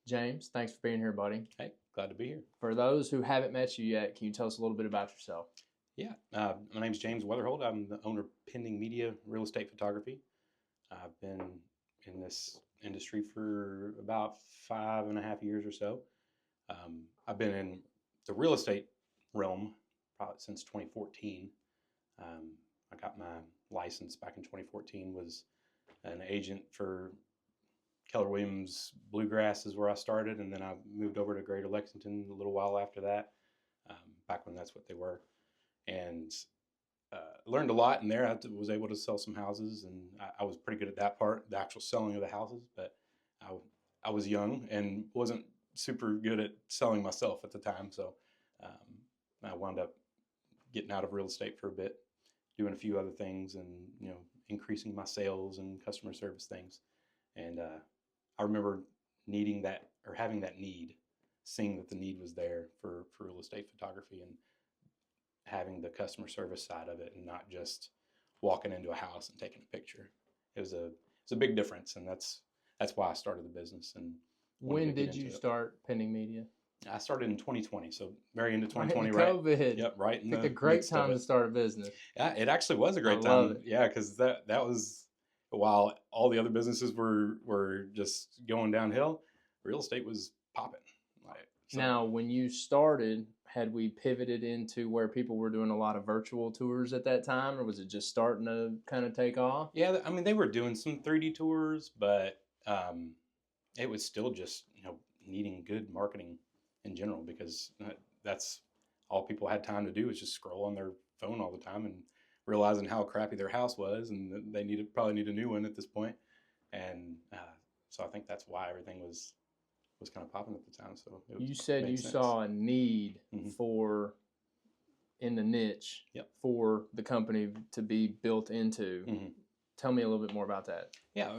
James, thanks for being here, buddy. Hey, glad to be here. For those who haven't met you yet, can you tell us a little bit about yourself? Yeah, my name's James Weatherholt. I'm the owner of Pending Media Real Estate Photography. I've been in this industry for about 5.5 years or so. I've been in the real estate realm probably since 2014. I got my license back in 2014, was an agent for Keller Williams Bluegrass is where I started, and then I moved over to Greater Lexington a little while after that, back when that's what they were. And learned a lot in there. I was able to sell some houses, and I was pretty good at that part, the actual selling of the houses. But I was young and wasn't super good at selling myself at the time, so I wound up getting out of real estate for a bit, doing a few other things, and increasing my sales and customer service things. And I remember needing that, or having that need, seeing that the need was there for real estate photography, and having the customer service side of it, and not just walking into a house and taking a picture. It's a big difference, and that's why I started the business. And when did you start Pending Media? I started in 2020, so very into 2020, right? COVID. Yep, right. It's a great time to start a business. Yeah, it actually was a great time. Love it. Yeah, because that was, while all the other businesses were just going downhill, real estate was popping. So. Now, when you started, had we pivoted into where people were doing a lot of virtual tours at that time, or was it just starting to kind of take off? Yeah, I mean, they were doing some 3D tours, but it was still just needing good marketing in general, because that's all people had time to do, was just scroll on their phone all the time, and realizing how crappy their house was, and they probably need a new one at this point. And so I think that's why everything was kind of popping at the time. So you said you saw a need for, in the niche, for the company to be built into. Tell me a little bit more about that. Yeah,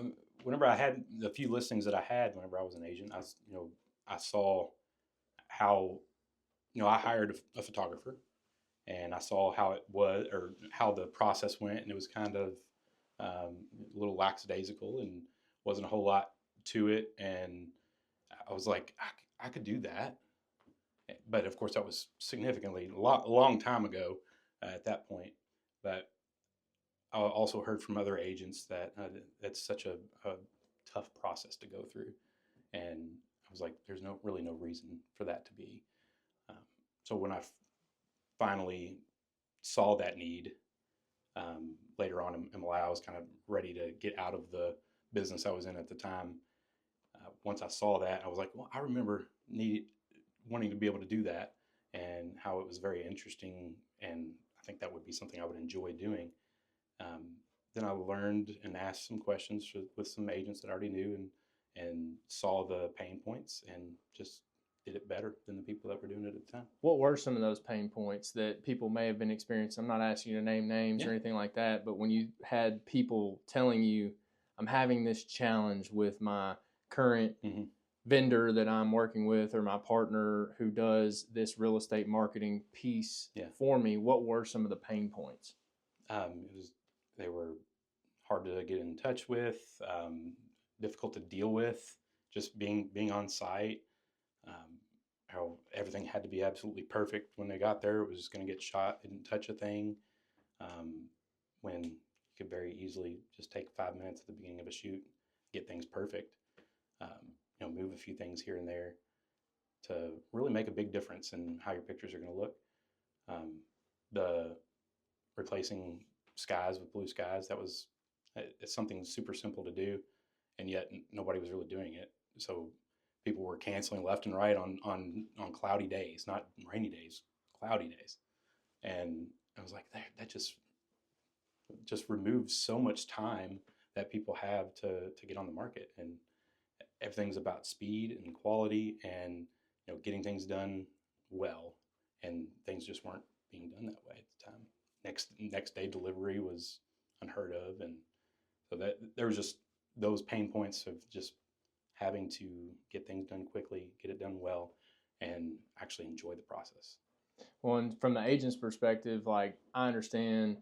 whenever I had the few listings that I had, whenever I was an agent, I saw how, I hired a photographer, and I saw how it was, or how the process went, and it was kind of a little lackadaisical, and wasn't a whole lot to it. And I was like, I could do that. But of course, that was significantly a long time ago at that point. But I also heard from other agents that it's such a tough process to go through. And I was like, there's really no reason for that to be. So when I finally saw that need later on in my life, I was kind of ready to get out of the business I was in at the time. Once I saw that, I was like, well, I remember wanting to be able to do that, and how it was very interesting, and I think that would be something I would enjoy doing. Then I learned and asked some questions with some agents that I already knew, and saw the pain points, and just did it better than the people that were doing it at the time. What were some of those pain points that people may have been experiencing? I'm not asking you to name names or anything like that, but when you had people telling you, I'm having this challenge with my current vendor that I'm working with, or my partner who does this real estate marketing piece for me, what were some of the pain points? They were hard to get in touch with, difficult to deal with, just being on site. How everything had to be absolutely perfect when they got there. It was going to get shot, didn't touch a thing. When you could very easily just take 5 minutes at the beginning of a shoot, get things perfect. Move a few things here and there to really make a big difference in how your pictures are going to look. The replacing skies with blue skies, it's something super simple to do, and yet nobody was really doing it. So people were canceling left and right on cloudy days, not rainy days, cloudy days. And I was like, that just removes so much time that people have to get on the market. And everything's about speed and quality, and getting things done well, and things just weren't being done that way at the time. Next day delivery was unheard of, and so that there was just those pain points of just having to get things done quickly, get it done well, and actually enjoy the process. Well, and from the agent's perspective, like, I understand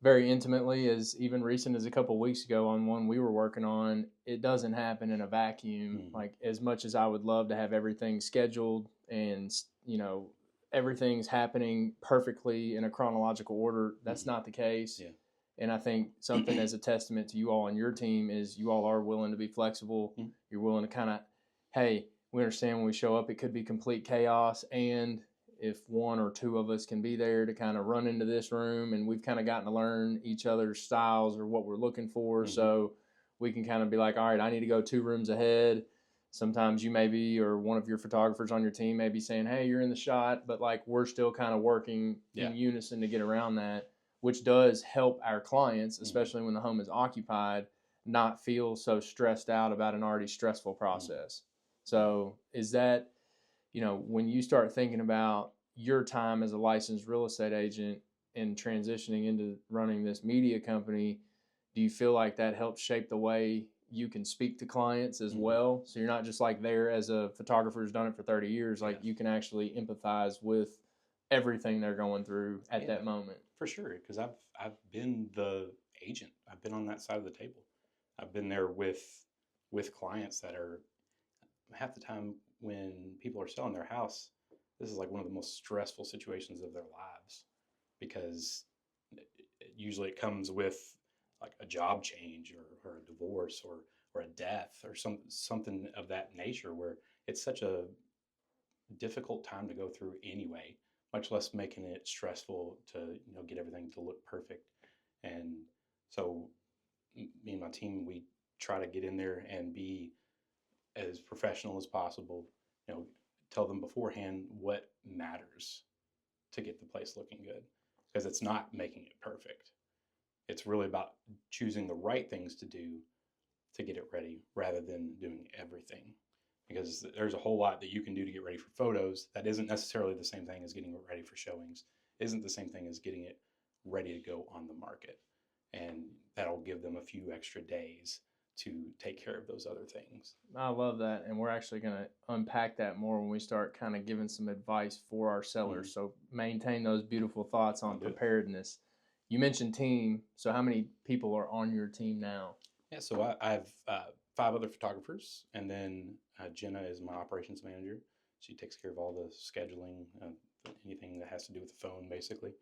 very intimately, as even recent as a couple of weeks ago on one we were working on. It doesn't happen in a vacuum. Like, as much as I would love to have everything scheduled and, everything's happening perfectly in a chronological order, that's not the case. Yeah. And I think something as a testament to you all on your team is you all are willing to be flexible. You're willing to kind of, hey, we understand when we show up, it could be complete chaos. And if one or two of us can be there to kind of run into this room, and we've kind of gotten to learn each other's styles or what we're looking for. So we can kind of be like, all right, I need to go 2 rooms ahead. Sometimes you may be, or one of your photographers on your team may be saying, hey, you're in the shot, but like we're still kind of working in unison to get around that, which does help our clients, especially when the home is occupied, not feel so stressed out about an already stressful process. So is that, when you start thinking about your time as a licensed real estate agent and transitioning into running this media company, do you feel like that helps shape the way you can speak to clients as well? So you're not just like there as a photographer who's done it for 30 years, like you can actually empathize with everything they're going through at that moment. For sure, because I've been the agent. I've been on that side of the table. I've been there with clients that are half the time when people are selling their house. This is like one of the most stressful situations of their lives, because usually it comes with like a job change or a divorce or a death or something of that nature, where it's such a difficult time to go through anyway, much less making it stressful to get everything to look perfect. And so me and my team, we try to get in there and be as professional as possible, tell them beforehand what matters to get the place looking good, because it's not making it perfect. It's really about choosing the right things to do to get it ready rather than doing everything, because there's a whole lot that you can do to get ready for photos that isn't necessarily the same thing as getting it ready for showings, isn't the same thing as getting it ready to go on the market. And that'll give them a few extra days to take care of those other things. I love that. And we're actually going to unpack that more when we start kind of giving some advice for our sellers. So maintain those beautiful thoughts on preparedness. You mentioned team. So how many people are on your team now? Yeah, so I have 5 other photographers, and then Jenna is my operations manager. She takes care of all the scheduling, anything that has to do with the phone, basically.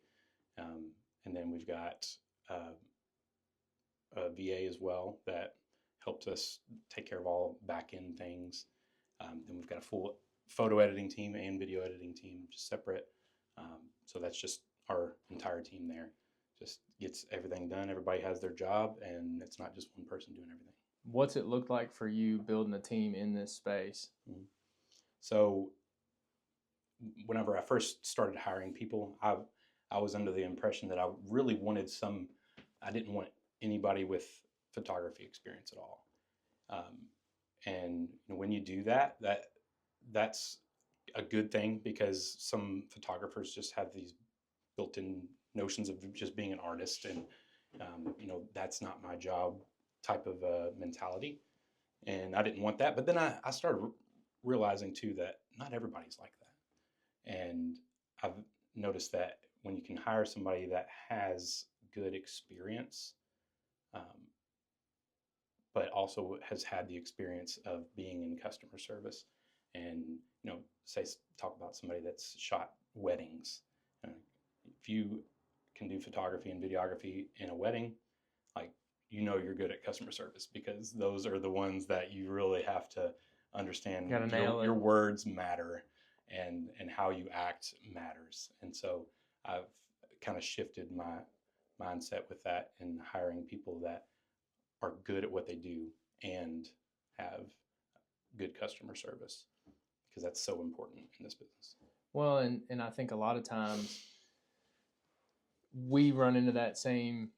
And then we've got a VA as well that helps us take care of all back-end things. Then we've got a full photo editing team and video editing team, just separate. So that's just our entire team there. Just gets everything done. Everybody has their job, and it's not just one person doing everything. What's it look like for you building a team in this space? So whenever I first started hiring people, I was under the impression that I really wanted I didn't want anybody with photography experience at all. And when you do that, that's a good thing, because some photographers just have these built-in notions of just being an artist, and that's not my job type of mentality, and I didn't want that. But then I started realizing too that not everybody's like that, and I've noticed that when you can hire somebody that has good experience, but also has had the experience of being in customer service, and talk about somebody that's shot weddings. If you can do photography and videography in a wedding, like you're good at customer service, because those are the ones that you really have to understand. Your words matter, and how you act matters. And so I've kind of shifted my mindset with that, and hiring people that are good at what they do and have good customer service, because that's so important in this business. Well, and I think a lot of times we run into that same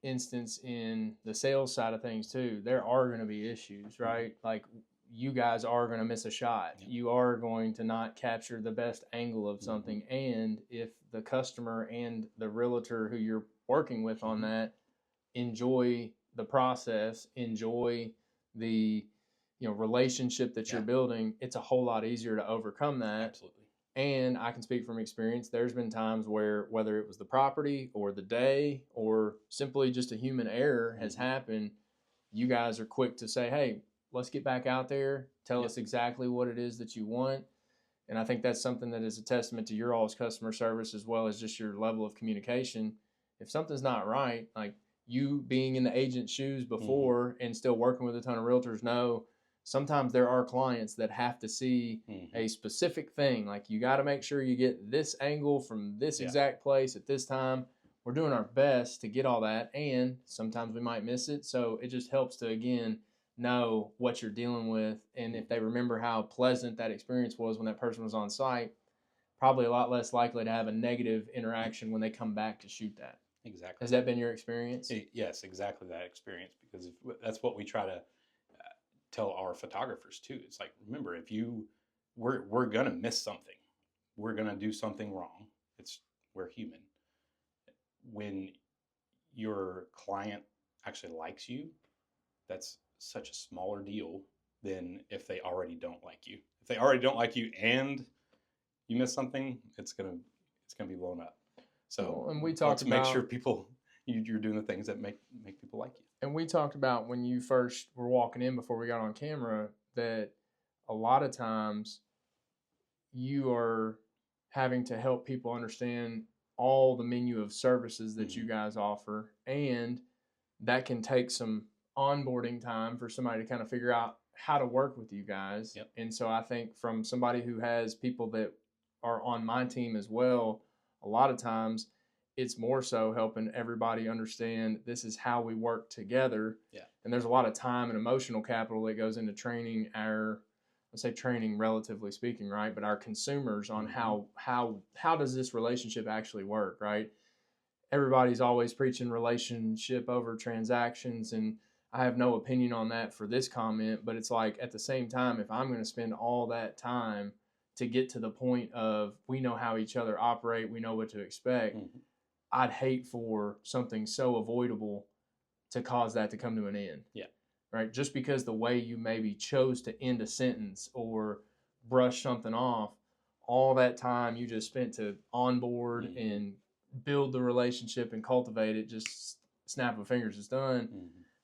instance in the sales side of things too. There are going to be issues, right? Like you guys are going to miss a shot. Yep. You are going to not capture the best angle of something. And if the customer and the realtor who you're working with on that enjoy the process, enjoy the relationship that you're building, it's a whole lot easier to overcome that. Absolutely. And I can speak from experience. There's been times where, whether it was the property or the day or simply just a human error has happened, you guys are quick to say, hey, let's get back out there. Tell us exactly what it is that you want. And I think that's something that is a testament to your all's customer service, as well as just your level of communication. If something's not right, like you being in the agent's shoes before and still working with a ton of realtors know, sometimes there are clients that have to see a specific thing. Like, you got to make sure you get this angle from this exact place at this time. We're doing our best to get all that, and sometimes we might miss it. So it just helps to, again, know what you're dealing with. And if they remember how pleasant that experience was when that person was on site, probably a lot less likely to have a negative interaction when they come back to shoot that. Exactly. Has that been your experience? Yes, exactly that experience, because that's what we try to tell our photographers too. It's like, remember, we're going to miss something. We're going to do something wrong. We're human. When your client actually likes you, that's such a smaller deal than if they already don't like you. If they already don't like you and you miss something, it's gonna be blown up. So, and we talked about, make sure you're doing the things that make people like you. And we talked about, when you first were walking in before we got on camera, that a lot of times you are having to help people understand all the menu of services that you guys offer, and that can take some onboarding time for somebody to kind of figure out how to work with you guys. Yep. And so I think, from somebody who has people that are on my team as well, a lot of times it's more so helping everybody understand this is how we work together. Yeah. And there's a lot of time and emotional capital that goes into training let's say training, relatively speaking, right? But our consumers on how does this relationship actually work, right? Everybody's always preaching relationship over transactions, and I have no opinion on that for this comment, but it's like, at the same time, if I'm going to spend all that time to get to the point of we know how each other operate, we know what to expect, I'd hate for something so avoidable to cause that to come to an end. Yeah. Right? Just because the way you maybe chose to end a sentence or brush something off, all that time you just spent to onboard and build the relationship and cultivate it, just snap of fingers, it's done. I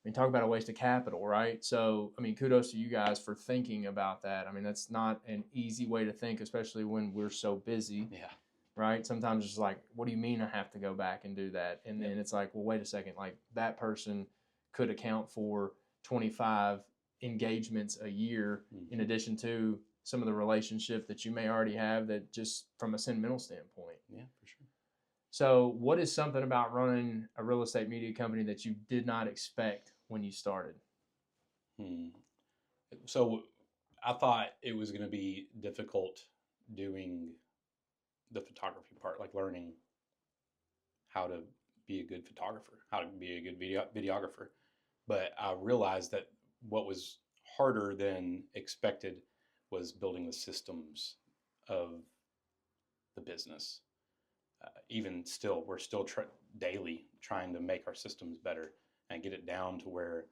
mean, talk about a waste of capital, right? So, I mean, kudos to you guys for thinking about that. I mean, that's not an easy way to think, especially when we're so busy. Yeah. Right? Sometimes it's like, what do you mean I have to go back and do that? And then it's like, well, wait a second. Like, that person could account for 25 engagements a year in addition to some of the relationship that you may already have, that just from a sentimental standpoint. Yeah, for sure. So what is something about running a real estate media company that you did not expect when you started? So I thought it was going to be difficult doing the photography part, like learning how to be a good photographer, how to be a good videographer. But I realized that what was harder than expected was building the systems of the business. Even still, we're still daily trying to make our systems better and get it down to where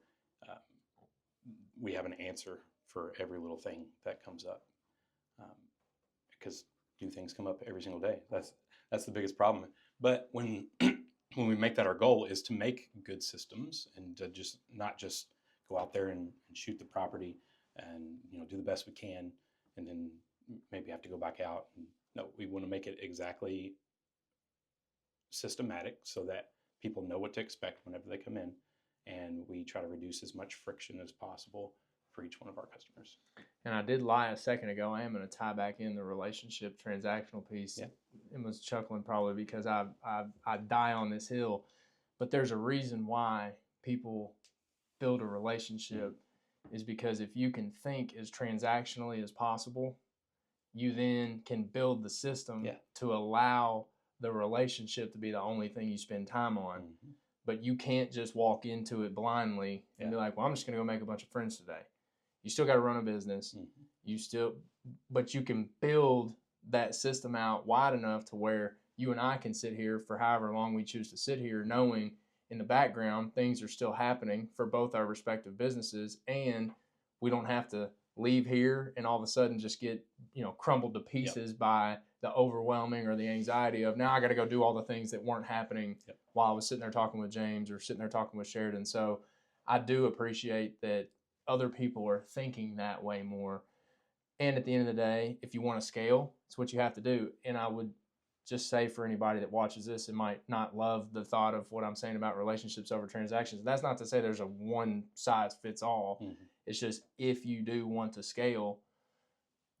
we have an answer for every little thing that comes up. Because new things come up every single day. That's the biggest problem. But when we make that our goal, is to make good systems and to just not just go out there and shoot the property and do the best we can and then maybe have to go back out. No, we want to make it exactly systematic so that people know what to expect whenever they come in, and we try to reduce as much friction as possible for each one of our customers. And I did lie a second ago. I am going to tie back in the relationship transactional piece. Yeah. And was chuckling probably because I die on this hill, but there's a reason why people build a relationship is because if you can think as transactionally as possible, you then can build the system to allow the relationship to be the only thing you spend time on. But you can't just walk into it blindly and be like, well, I'm just going to go make a bunch of friends today. You still got to run a business. But you can build that system out wide enough to where you and I can sit here for however long we choose to sit here, knowing in the background things are still happening for both our respective businesses, and we don't have to leave here and all of a sudden just get crumbled to pieces by the overwhelming or the anxiety of now I got to go do all the things that weren't happening while I was sitting there talking with James or sitting there talking with Sheridan. So I do appreciate that other people are thinking that way more. And at the end of the day, if you want to scale, it's what you have to do. And I would just say for anybody that watches this and might not love the thought of what I'm saying about relationships over transactions, that's not to say there's a one size fits all. Mm-hmm. It's just if you do want to scale,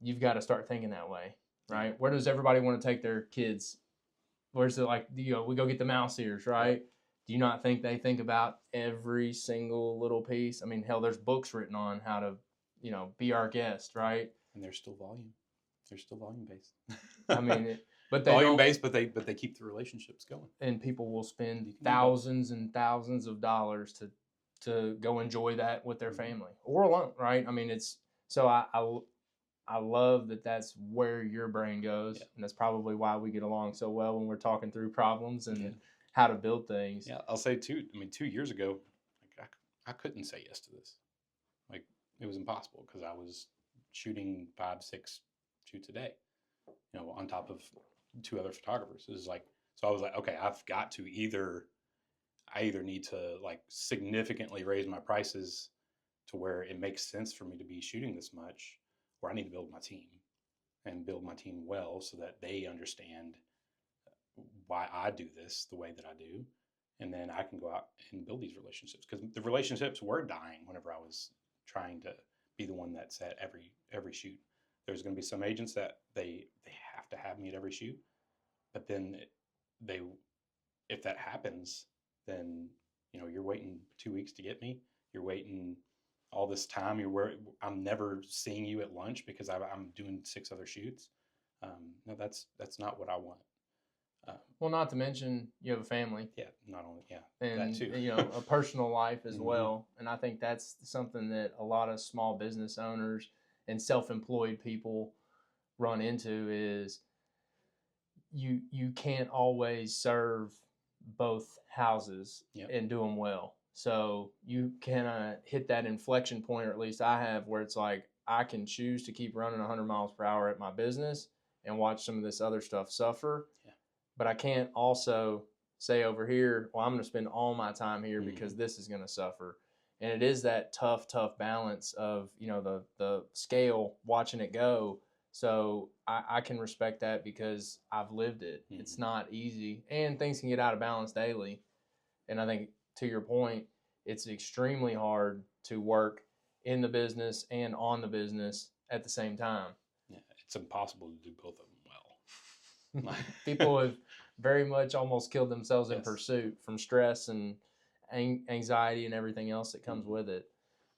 you've got to start thinking that way, right? Where does everybody want to take their kids? Where's it like, we go get the mouse ears, right? Do you not think they think about every single little piece? I mean, hell, there's books written on how to, be our guest, right? And they're still volume. They're still volume based. I mean, but they volume based, but they keep the relationships going. And people will spend thousands and thousands of dollars to go enjoy that with their family or alone, right? I mean, it's so I love that that's where your brain goes, and that's probably why we get along so well when we're talking through problems and how to build things. Yeah, I'll say too. I mean, 2 years ago, like I couldn't say yes to this. Like it was impossible because I was shooting 5-6 shoots a day, on top of 2 other photographers. It was like, so I was like, okay, I've got to I either need to like significantly raise my prices to where it makes sense for me to be shooting this much, or I need to build my team and build my team well so that they understand why I do this the way that I do. And then I can go out and build these relationships, because the relationships were dying whenever I was trying to be the one that's at every shoot. There's going to be some agents that they have to have me at every shoot, but then if that happens, then you're waiting 2 weeks to get me. You're waiting all this time. I'm never seeing you at lunch because I'm doing 6 other shoots. No, that's not what I want. Well, not to mention you have a family. Yeah, not only and that too. A personal life as well. And I think that's something that a lot of small business owners and self-employed people run into is you can't always serve both houses and do them well. So you kind of hit that inflection point, or at least I have, where it's like I can choose to keep running 100 miles per hour at my business and watch some of this other stuff suffer. Yeah. But I can't also say over here, well, I'm going to spend all my time here because this is going to suffer. And it is that tough balance of, the scale, watching it go. So I can respect that because I've lived it. Mm-hmm. It's not easy, and things can get out of balance daily. And I think, to your point, it's extremely hard to work in the business and on the business at the same time. Yeah, it's impossible to do both of them well. People have very much almost killed themselves in pursuit from stress and anxiety and everything else that comes with it.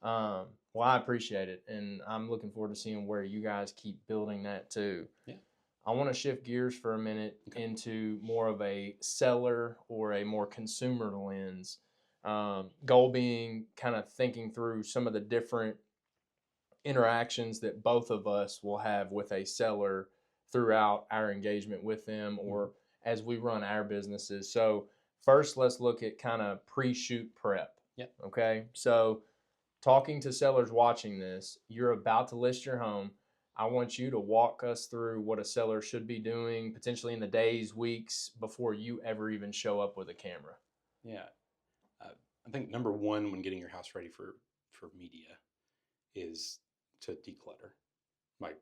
Well, I appreciate it, and I'm looking forward to seeing where you guys keep building that too. Yeah. I want to shift gears for a minute into more of a seller or a more consumer lens. Goal being kind of thinking through some of the different interactions that both of us will have with a seller throughout our engagement with them or as we run our businesses. So first, let's look at kind of pre-shoot prep. Yep. Okay. So talking to sellers watching this, you're about to list your home. I want you to walk us through what a seller should be doing potentially in the days, weeks before you ever even show up with a camera. Yeah. I think number one when getting your house ready for media is to declutter. Like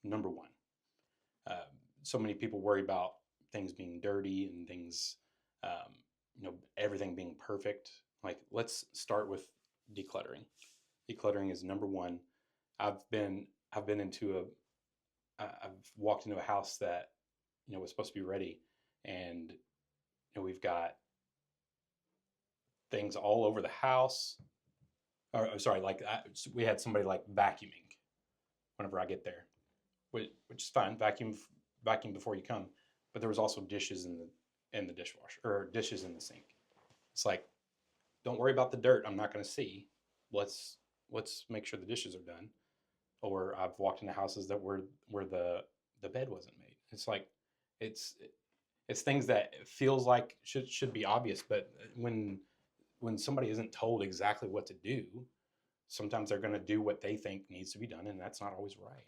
number one. So many people worry about things being dirty and things, everything being perfect. Like, let's start with decluttering. Decluttering is number one. I've walked into a house that, was supposed to be ready, and we've got things all over the house. Or sorry, we had somebody like vacuuming whenever I get there, which is fine. Vacuum before you come, but there was also dishes in the dishwasher or dishes in the sink. It's like, don't worry about the dirt. I'm not going to see. Let's make sure the dishes are done. Or I've walked into houses that where the bed wasn't made. It's like it's things that it feels like should be obvious, but when somebody isn't told exactly what to do, sometimes they're going to do what they think needs to be done, and that's not always right.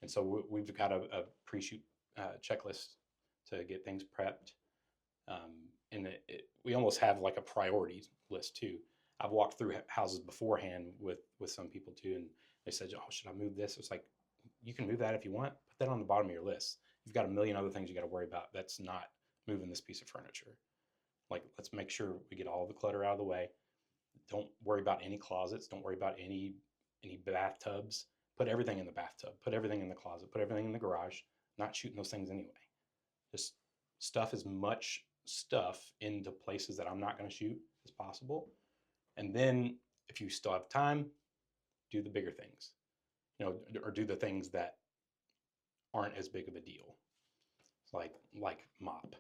And so we've got a pre-shoot checklist to get things prepped. And we almost have like a priority list too. I've walked through houses beforehand with some people too, and they said, "Oh, should I move this?" It's like, you can move that if you want. Put that on the bottom of your list. You've got a million other things you got to worry about. That's not moving this piece of furniture. Like, let's make sure we get all the clutter out of the way. Don't worry about any closets. Don't worry about any bathtubs. Put everything in the bathtub. Put everything in the closet. Put everything in the garage. Not shooting those things anyway. Just stuff as much stuff into places that I'm not going to shoot as possible. And then if you still have time, do the bigger things, or do the things that aren't as big of a deal. Like mop.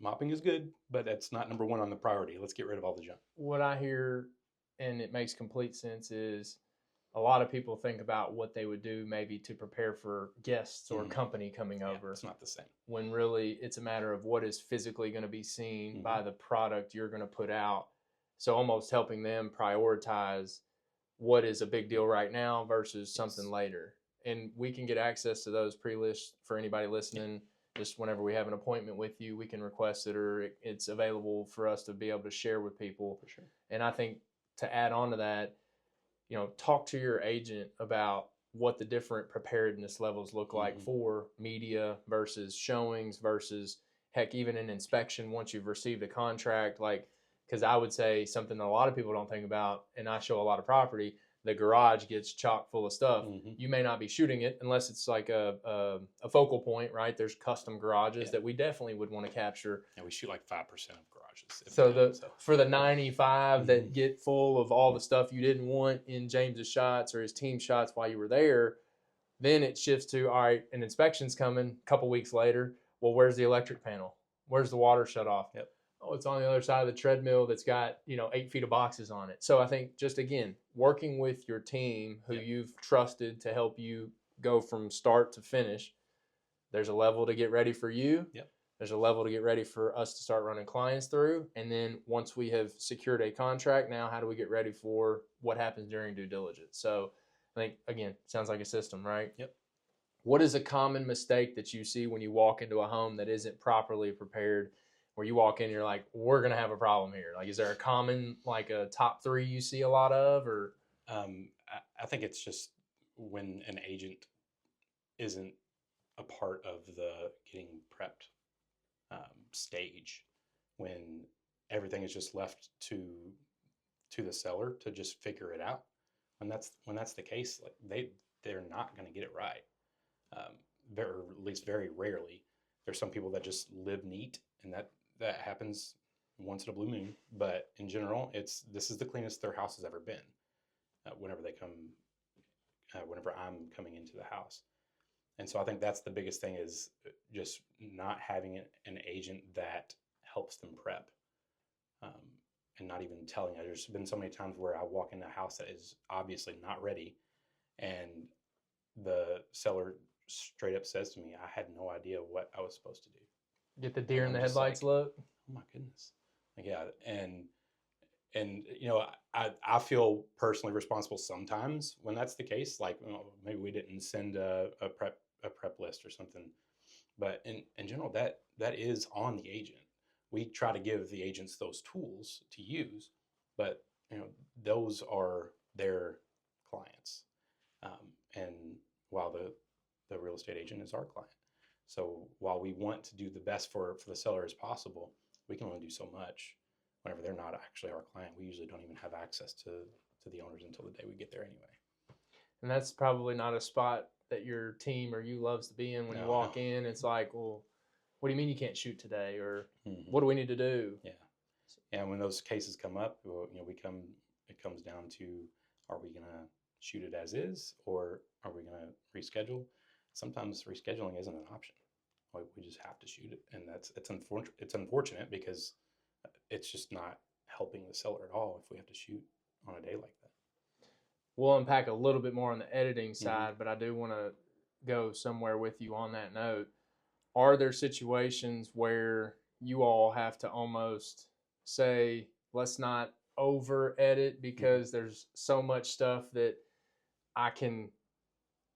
Mopping is good, but that's not number one on the priority. Let's get rid of all the junk. What I hear, and it makes complete sense, is a lot of people think about what they would do maybe to prepare for guests or company coming over. It's not the same. When really it's a matter of what is physically going to be seen by the product you're going to put out. So almost helping them prioritize what is a big deal right now versus something later. And we can get access to those pre-lists for anybody listening. Just whenever we have an appointment with you, we can request it, or it's available for us to be able to share with people. For sure. And I think to add on to that, talk to your agent about what the different preparedness levels look like for media versus showings versus, heck, even an inspection once you've received a contract. Like, because I would say something that a lot of people don't think about, and I show a lot of property, the garage gets chock full of stuff. You may not be shooting it unless it's like a focal point, right? There's custom garages that we definitely would want to capture. And we shoot like 5% of garages. So for the 95 that get full of all the stuff you didn't want in James's shots or his team shots while you were there, then it shifts to, all right, an inspection's coming a couple weeks later. Well, where's the electric panel? Where's the water shut off? Yep. Oh, it's on the other side of the treadmill that's got 8 feet of boxes on it. So I think just, again, working with your team who you've trusted to help you go from start to finish, there's a level to get ready for you. Yep. There's a level to get ready for us to start running clients through. And then once we have secured a contract, now how do we get ready for what happens during due diligence? So I think, again, sounds like a system, right? Yep. What is a common mistake that you see when you walk into a home that isn't properly prepared, where you walk in and you're like, we're going to have a problem here? Like, is there a common, like a top 3 you see a lot of, or? I think it's just when an agent isn't a part of the getting prepped stage, when everything is just left to the seller to just figure it out. When that's the case, like they're not going to get it right. Or at least very rarely. There's some people that just live neat, and that happens once in a blue moon. But in general, this is the cleanest their house has ever been. Whenever I'm coming into the house. And so I think that's the biggest thing, is just not having an agent that helps them prep, and not even telling you. There's been so many times where I walk in a house that is obviously not ready, and the seller straight up says to me, I had no idea what I was supposed to do. Get the deer in the headlights look. Oh my goodness. Yeah. And I feel personally responsible sometimes when that's the case. Like, maybe we didn't send a prep list or something, but in general, that is on the agent. We try to give the agents those tools to use, but those are their clients. And while the real estate agent is our client. So while we want to do the best for the seller as possible, we can only do so much. Whenever they're not actually our client, we usually don't even have access to the owners until the day we get there anyway. And that's probably not a spot that your team or you loves to be in. When you walk in, it's like, well, what do you mean you can't shoot today? Or what do we need to do? Yeah. And when those cases come up, it comes down to, are we going to shoot it as is, or are we going to reschedule? Sometimes rescheduling isn't an option. We just have to shoot it. And it's unfortunate because it's just not helping the seller at all if we have to shoot on a day like that. We'll unpack a little bit more on the editing side, but I do want to go somewhere with you on that note. Are there situations where you all have to almost say, let's not over edit because there's so much stuff that I can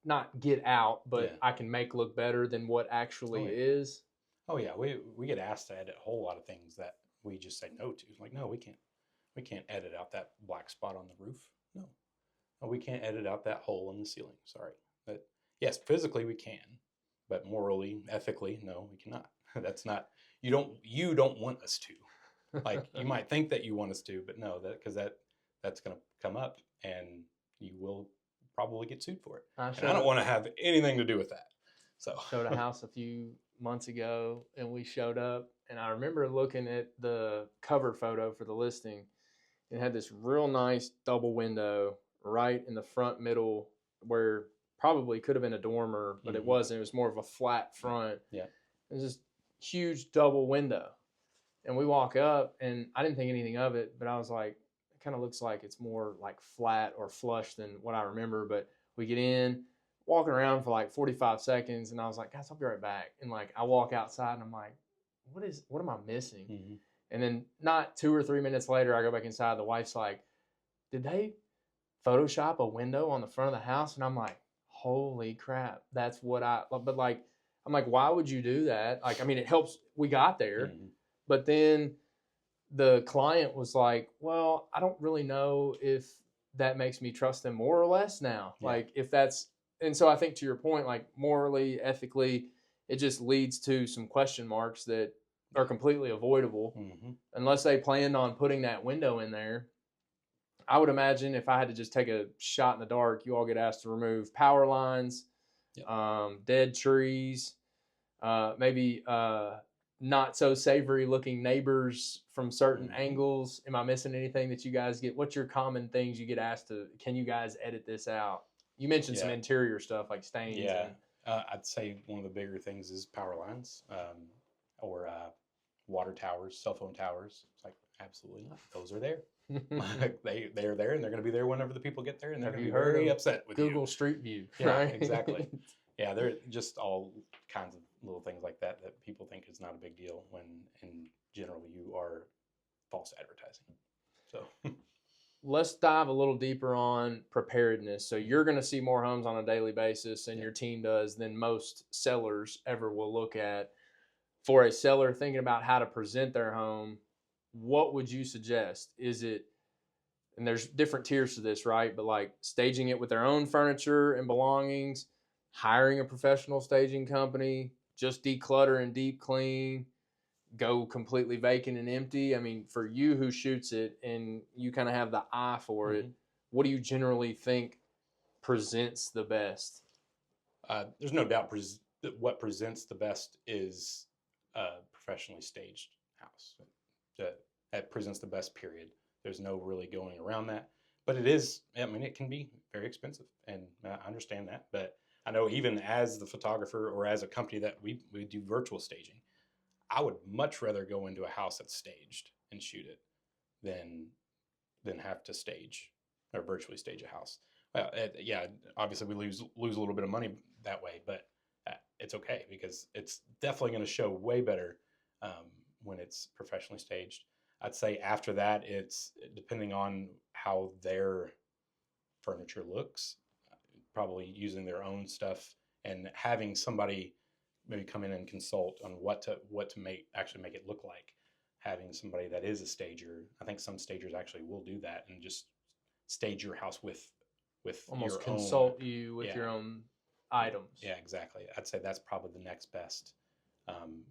not get out, but Yeah. I can make look better than what actually Oh, yeah. is. Oh yeah, we get asked to edit a whole lot of things that we just say no to. Like, no, we can't edit out that black spot on the roof. No, no, we can't edit out that hole in the ceiling. Sorry, but yes, physically we can, but morally, ethically, no, we cannot. That's not, you don't want us to. Like, you might think that you want us to, but no, that's going to come up, and you will probably get sued for it. And I don't want to have anything to do with that. So showed a house a few months ago, and we showed up, and I remember looking at the cover photo for the listing. It had this real nice double window right in the front middle, where probably could have been a dormer, but it wasn't. It was more of a flat front. Yeah. It was this huge double window. And we walk up, and I didn't think anything of it, but I was like, it kind of looks like it's more like flat or flush than what I remember. But we get in, walking around for like 45 seconds, and I was like, guys, I'll be right back. And like, I walk outside, and I'm like, what am I missing? Mm-hmm. And then not 2 or 3 minutes later, I go back inside. The wife's like, did they Photoshop a window on the front of the house? And I'm like, holy crap, that's what but like, I'm like, why would you do that? Like, I mean, it helps. We got there. Mm-hmm. But then the client was like, well, I don't really know if that makes me trust them more or less now. Yeah. Like, if that's, and so I think to your point, like morally, ethically, it just leads to some question marks that are completely avoidable unless they planned on putting that window in there. I would imagine if I had to just take a shot in the dark, you all get asked to remove power lines, dead trees, maybe not so savory looking neighbors from certain angles. Am I missing anything that you guys get? What's your common things you get asked to, can you guys edit this out? You mentioned some interior stuff like stains. Yeah. I'd say one of the bigger things is power lines, or water towers, cell phone towers. It's like, absolutely not. Those are there. They're there, and they're going to be there whenever the people get there, and they're going to be very upset with Google Street View. Yeah, right? Exactly. Yeah, they're just all kinds of little things like that people think is not a big deal, when in general you are false advertising. So let's dive a little deeper on preparedness. So you're going to see more homes on a daily basis, and your team does, than most sellers ever will look at. For a seller thinking about how to present their home, what would you suggest? Is it, and there's different tiers to this, right? But like staging it with their own furniture and belongings, hiring a professional staging company, just declutter and deep clean, go completely vacant and empty. I mean, for you who shoots it and you kind of have the eye for it, what do you generally think presents the best? There's no doubt that what presents the best is a professionally staged house. That presents the best, period. There's no really going around that. But it is, I mean, it can be very expensive, and I understand that. But I know, even as the photographer or as a company that we do virtual staging, I would much rather go into a house that's staged and shoot it than have to stage or virtually stage a house. Yeah, obviously we lose a little bit of money that way, but it's okay, because it's definitely going to show way better when it's professionally staged. I'd say after that, it's depending on how their furniture looks, probably using their own stuff and having somebody maybe come in and consult on what to actually make it look like. Having somebody that is a stager. I think some stagers actually will do that and just stage your house with almost your consult own, you with your own items. Yeah, exactly. I'd say that's probably the next best.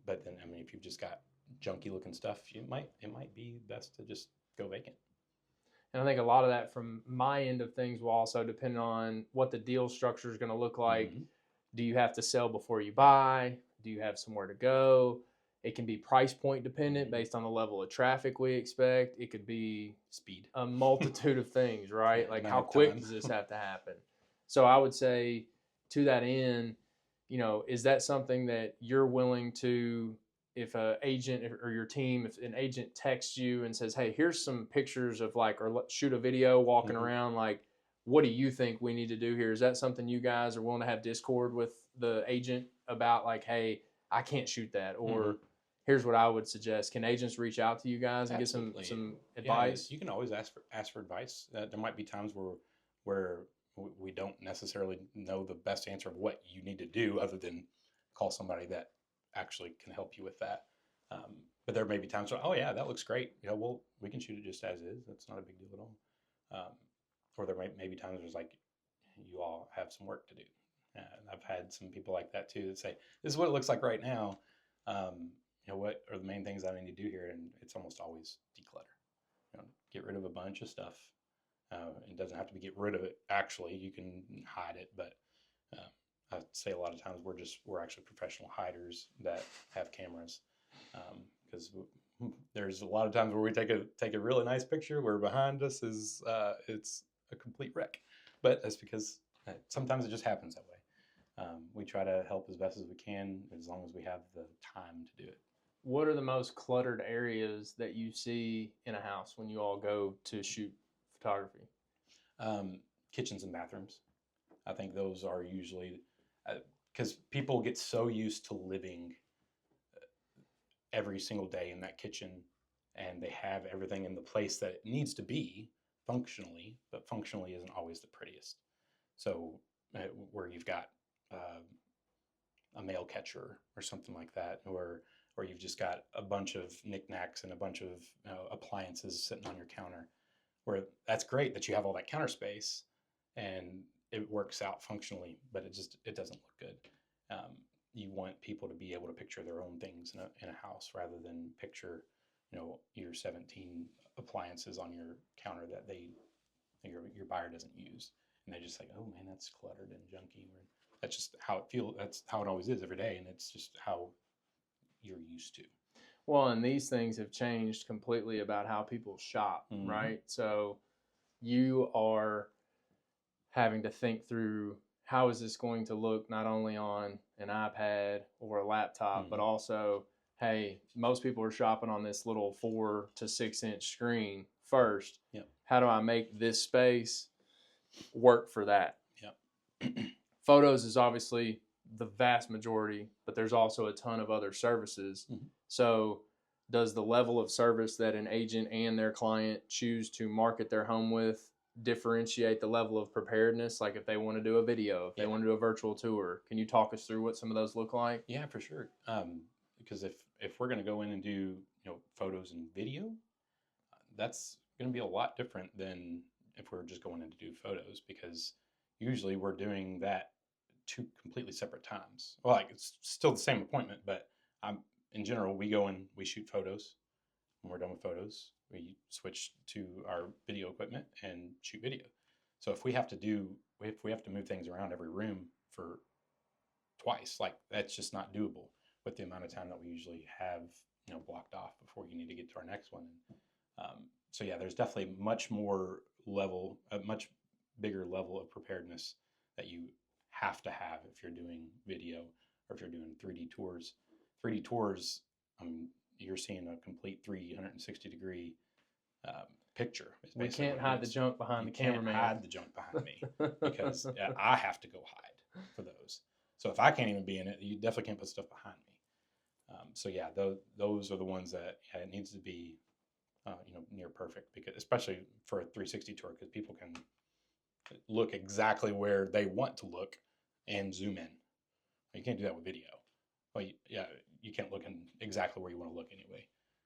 But then, I mean, if you've just got junky looking stuff, it might be best to just go vacant. And I think a lot of that from my end of things will also depend on what the deal structure is going to look like. Do you have to sell before you buy? Do you have somewhere to go? It can be price point dependent based on the level of traffic we expect. It could be speed, a multitude of things, right? Like, how quick does this have to happen? So I would say, to that end, is that something that you're willing to, if an agent or your team, if an agent texts you and says, hey, here's some pictures of like, or shoot a video walking around, like, what do you think we need to do here? Is that something you guys are willing to have Discord with the agent about, like, hey, I can't shoot that, or here's what I would suggest? Can agents reach out to you guys and Absolutely. get some advice? Yeah, you can always ask for advice. There might be times where we don't necessarily know the best answer of what you need to do other than call somebody that actually can help you with that. But there may be times where, oh yeah, that looks great. Well, we can shoot it just as is. That's not a big deal at all. Or there may be times where it's like, you all have some work to do. And I've had some people like that too that say, this is what it looks like right now. What are the main things I need to do here? And it's almost always declutter. Get rid of a bunch of stuff. It doesn't have to be get rid of it. Actually, you can hide it, but I say a lot of times we're actually professional hiders that have cameras, because there's a lot of times where we take a really nice picture where behind us is it's a complete wreck, but that's because sometimes it just happens that way. We try to help as best as we can as long as we have the time to do it. What are the most cluttered areas that you see in a house when you all go to shoot photography? Kitchens and bathrooms. I think those are usually, because people get so used to living every single day in that kitchen, and they have everything in the place that it needs to be functionally, but functionally isn't always the prettiest. So where you've got a mail catcher or something like that, or you've just got a bunch of knickknacks and a bunch of appliances sitting on your counter, where that's great that you have all that counter space and it works out functionally, but it doesn't look good. You want people to be able to picture their own things in a house rather than picture, your 17 appliances on your counter that your buyer doesn't use, and they just like, oh man, that's cluttered and junky. That's just how it feels. That's how it always is every day, and it's just how you're used to. Well, and these things have changed completely about how people shop, Mm-hmm. right? So you are having to think through, how is this going to look not only on an iPad or a laptop, but also, hey, most people are shopping on this little 4 to 6 inch screen first. Yep. How do I make this space work for that? Yep. Photos is obviously the vast majority, but there's also a ton of other services. Mm-hmm. So does the level of service that an agent and their client choose to market their home with differentiate the level of preparedness? Like if they want to do a video, if they want to do a virtual tour, can you talk us through what some of those look like? Yeah, for sure. Because if we're going to go in and do photos and video, that's going to be a lot different than if we're just going in to do photos, because usually we're doing that 2 completely separate times. Well, it's still the same appointment, but in general, we go in, we shoot photos. When we're done with photos, we switch to our video equipment and shoot video. So if we have to move things around every room for twice, like that's just not doable with the amount of time that we usually have, blocked off before you need to get to our next one. So yeah, there's definitely a much bigger level of preparedness that you have to have if you're doing video or if you're doing 3D tours. 3D tours, you're seeing a complete 360-degree picture. We can't hide the junk behind the cameraman. You can't hide the junk behind me because I have to go hide for those. So if I can't even be in it, you definitely can't put stuff behind me. So yeah, those are the ones that it needs to be, near perfect, because especially for a 360 tour, because people can look exactly where they want to look and zoom in. You can't do that with video. Well, you can't look in exactly where you want to look anyway.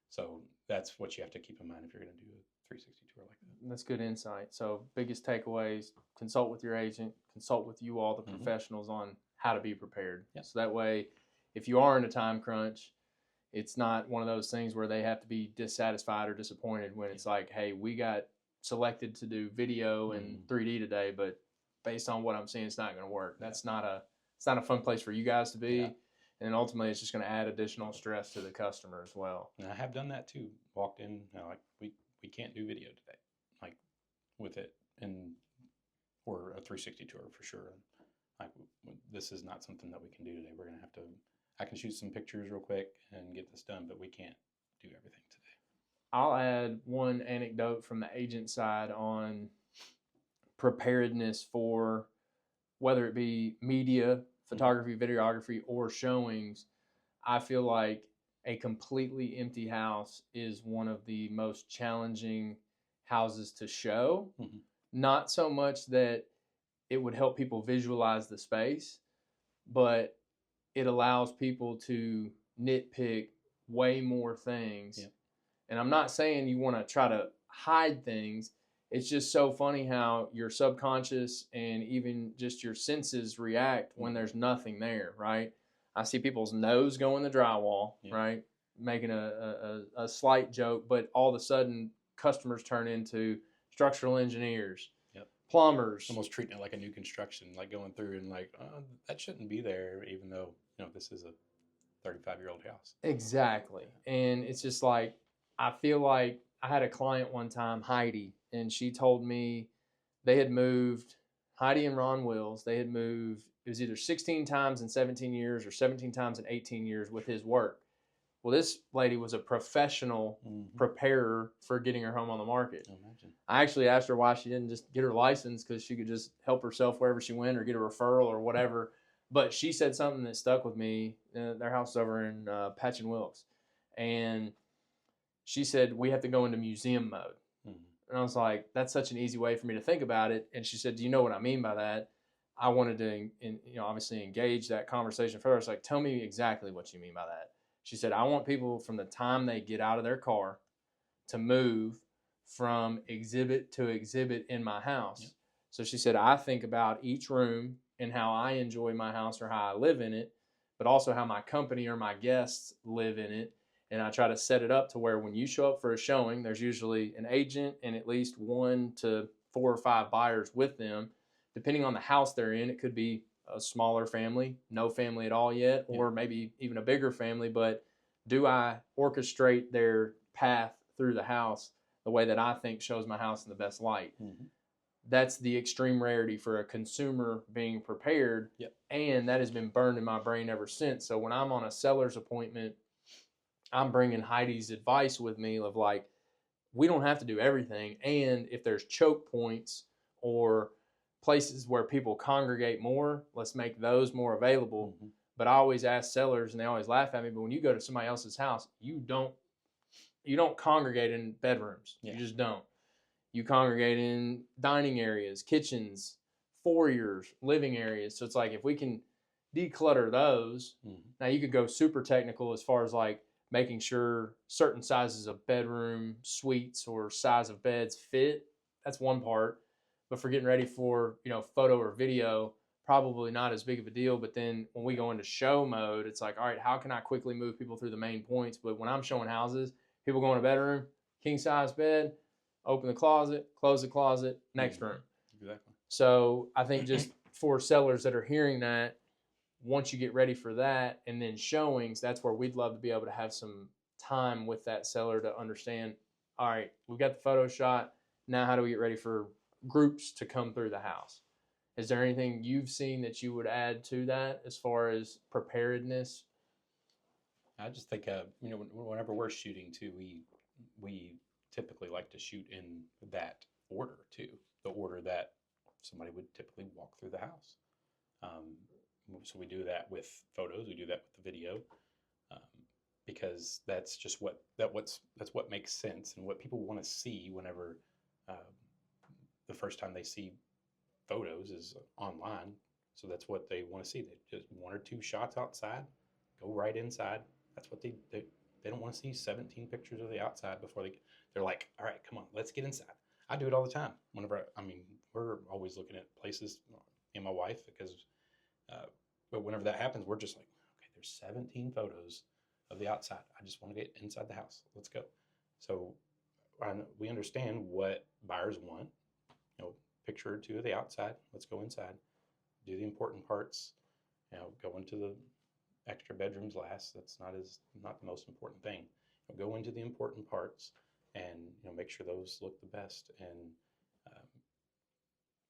So that's what you have to keep in mind if you're going to do a 360 tour like that. That's good insight. So biggest takeaways: consult with your agent, consult with you all, the professionals, on how to be prepared. Yep. So that way, if you are in a time crunch, it's not one of those things where they have to be dissatisfied or disappointed when it's like, hey, we got selected to do video and 3D today, but based on what I'm seeing, it's not going to work. That's not a fun place for you guys to be. Yeah. And ultimately, it's just going to add additional stress to the customer as well. And I have done that too. Walked in, like, we can't do video today, like with it, or a 360 tour for sure. Like, this is not something that we can do today. We're going to have to. I can shoot some pictures real quick and get this done, but we can't do everything today. I'll add one anecdote from the agent side on preparedness for whether it be media, photography, videography, or showings. I feel like a completely empty house is one of the most challenging houses to show. Not so much that it would help people visualize the space, but it allows people to nitpick way more things. Yeah. And I'm not saying you want to try to hide things. It's just so funny how your subconscious and even just your senses react when there's nothing there, right? I see people's nose go in the drywall, right? Making a slight joke, but all of a sudden customers turn into structural engineers, plumbers. Almost treating it like a new construction, like going through and like, that shouldn't be there, even though, this is a 35-year-old house. Exactly. And it's just like, I feel like I had a client one time, Heidi, and she told me they had moved, Heidi and Ron Wills, they had moved, it was either 16 times in 17 years or 17 times in 18 years with his work. Well, this lady was a professional preparer for getting her home on the market. Imagine. I actually asked her why she didn't just get her license, because she could just help herself wherever she went or get a referral or whatever. But she said something that stuck with me. Their house is over in Patch and Wilkes. And she said, we have to go into museum mode. And I was like, that's such an easy way for me to think about it. And she said, do you know what I mean by that? I wanted to, obviously engage that conversation further. I was like, tell me exactly what you mean by that. She said, I want people from the time they get out of their car to move from exhibit to exhibit in my house. Yep. So she said, I think about each room and how I enjoy my house or how I live in it, but also how my company or my guests live in it. And I try to set it up to where when you show up for a showing, there's usually an agent and at least 1 to 4 or 5 buyers with them. Depending on the house they're in, it could be a smaller family, no family at all yet, or maybe even a bigger family. But do I orchestrate their path through the house the way that I think shows my house in the best light? That's the extreme rarity for a consumer being prepared. And that has been burned in my brain ever since. So when I'm on a seller's appointment, I'm bringing Heidi's advice with me of like, we don't have to do everything. And if there's choke points or places where people congregate more, let's make those more available. But I always ask sellers, and they always laugh at me, but when you go to somebody else's house, you don't congregate in bedrooms. You just don't. You congregate in dining areas, kitchens, foyers, living areas. So it's like, if we can declutter those, now you could go super technical as far as like making sure certain sizes of bedroom suites or size of beds fit. That's one part. But for getting ready for, photo or video, probably not as big of a deal. But then when we go into show mode, it's like, all right, how can I quickly move people through the main points? But when I'm showing houses, people go in a bedroom, king size bed, open the closet, close the closet, next room. Exactly. So I think just for sellers that are hearing that, once you get ready for that and then showings, that's where we'd love to be able to have some time with that seller to understand, all right, we've got the photo shot. Now how do we get ready for groups to come through the house? Is there anything you've seen that you would add to that as far as preparedness? I just think, whenever we're shooting too, we typically like to shoot in that order too, the order that somebody would typically walk through the house. So we do that with photos, we do that with the video, because that's just what makes sense and what people want to see whenever the first time they see photos is online. So that's what they want to see. They just 1 or 2 shots outside, go right inside. That's what they don't want to see 17 pictures of the outside before they're like, all right, come on, let's get inside. I do it all the time. Whenever, we're always looking at places, me and my wife, because, but whenever that happens, we're just like, okay, there's 17 photos of the outside. I just want to get inside the house. Let's go. So we understand what buyers want. Picture or 2 of the outside. Let's go inside. Do the important parts. Go into the extra bedrooms last. That's not the most important thing. Go into the important parts and make sure those look the best, and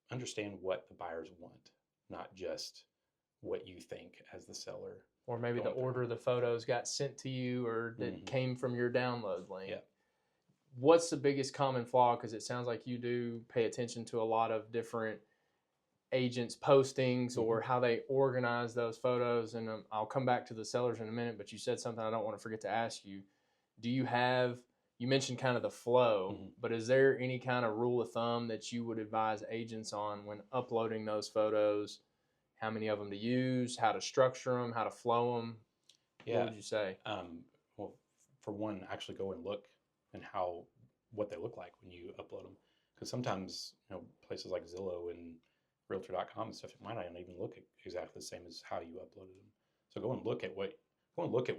understand what the buyers want, not just what you think as the seller. Or maybe the order the photos got sent to you or that came from your download link. Yeah. What's the biggest common flaw? Because it sounds like you do pay attention to a lot of different agents' postings or how they organize those photos. And I'll come back to the sellers in a minute, but you said something I don't want to forget to ask you. Do you have you mentioned kind of the flow, Mm-hmm. but is there any kind of rule of thumb that you would advise agents on when uploading those photos? How many of them to use, how to structure them, how to flow them? Yeah. What would you say? Well, for one, actually go and look and what they look like when you upload them. Because sometimes, places like Zillow and Realtor.com and stuff, it might not even look exactly the same as how you uploaded them. So go and look at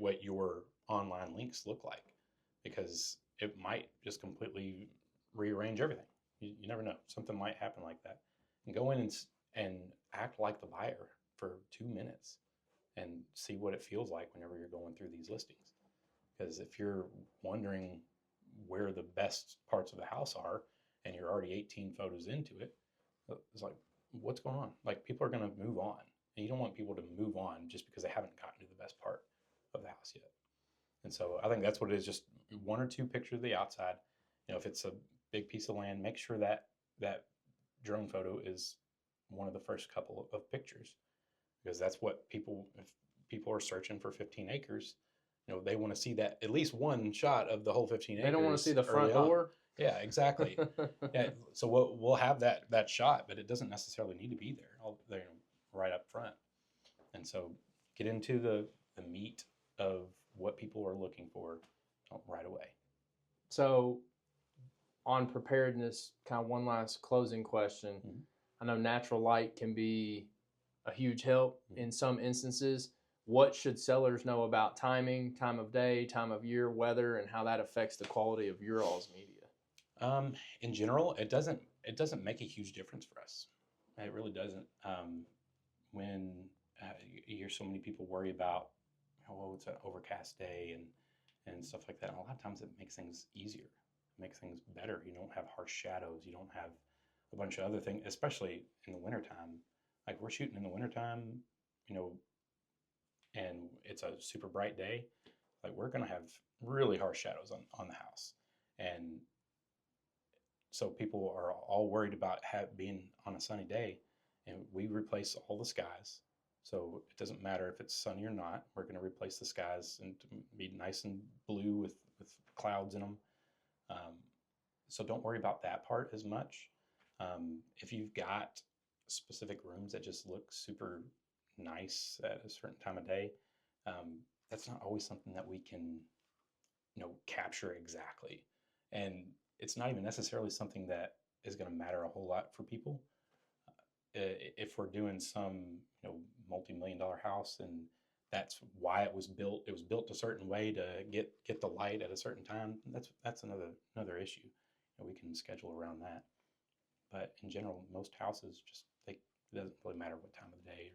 what your online links look like, because it might just completely rearrange everything. You never know. Something might happen like that. And go in and act like the buyer for 2 minutes and see what it feels like whenever you're going through these listings. Because if you're wondering where the best parts of the house are and you're already 18 photos into it, it's like, what's going on? Like, people are going to move on. And you don't want people to move on just because they haven't gotten to the best part of the house yet. And so I think that's what it is, just 1 or 2 pictures of the outside. If it's a big piece of land, make sure that drone photo is one of the first couple of pictures, because that's what if people are searching for 15 acres, they want to see that at least one shot of the whole 15 acres. They don't want to see the front door. Yeah, exactly. Yeah, so we'll have that shot, but it doesn't necessarily need to be there right up front. And so get into the meat of what people are looking for right away. So on preparedness, kind of one last closing question. Mm-hmm. I know natural light can be a huge help in some instances. What should sellers know about timing, time of day, time of year, weather, and how that affects the quality of your all's media? In general, it doesn't make a huge difference for us. It really doesn't. When you hear so many people worry about, it's an overcast day and stuff like that, and a lot of times it makes things easier. It makes things better. You don't have harsh shadows. You don't have a bunch of other things, especially in the wintertime. Like, we're shooting in the wintertime, and it's a super bright day. Like, we're going to have really harsh shadows on the house. And so people are all worried about being on a sunny day, and we replace all the skies. So it doesn't matter if it's sunny or not. We're going to replace the skies and to be nice and blue with clouds in them. So don't worry about that part as much. If you've got specific rooms that just look super nice at a certain time of day, that's not always something that we can, capture exactly. And it's not even necessarily something that is going to matter a whole lot for people. If we're doing some, multi-million-dollar house, and that's why it was built a certain way to get the light at a certain time, that's another issue. We can schedule around that. But in general, most houses it doesn't really matter what time of the day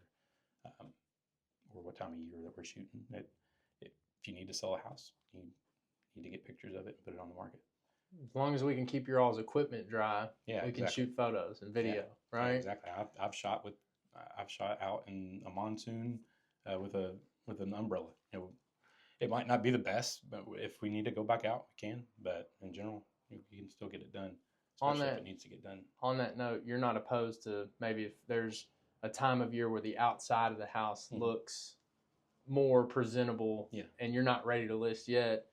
or what time of year that we're shooting. If you need to sell a house, you need to get pictures of it and put it on the market. As long as we can keep your all's equipment dry, we can shoot photos and video, right? Yeah, exactly. I've shot out in a monsoon with an umbrella. It might not be the best, but if we need to go back out, we can. But in general, you can still get it done, especially if it needs to get done. On that note, you're not opposed to maybe if there's a time of year where the outside of the house looks more presentable, and you're not ready to list yet,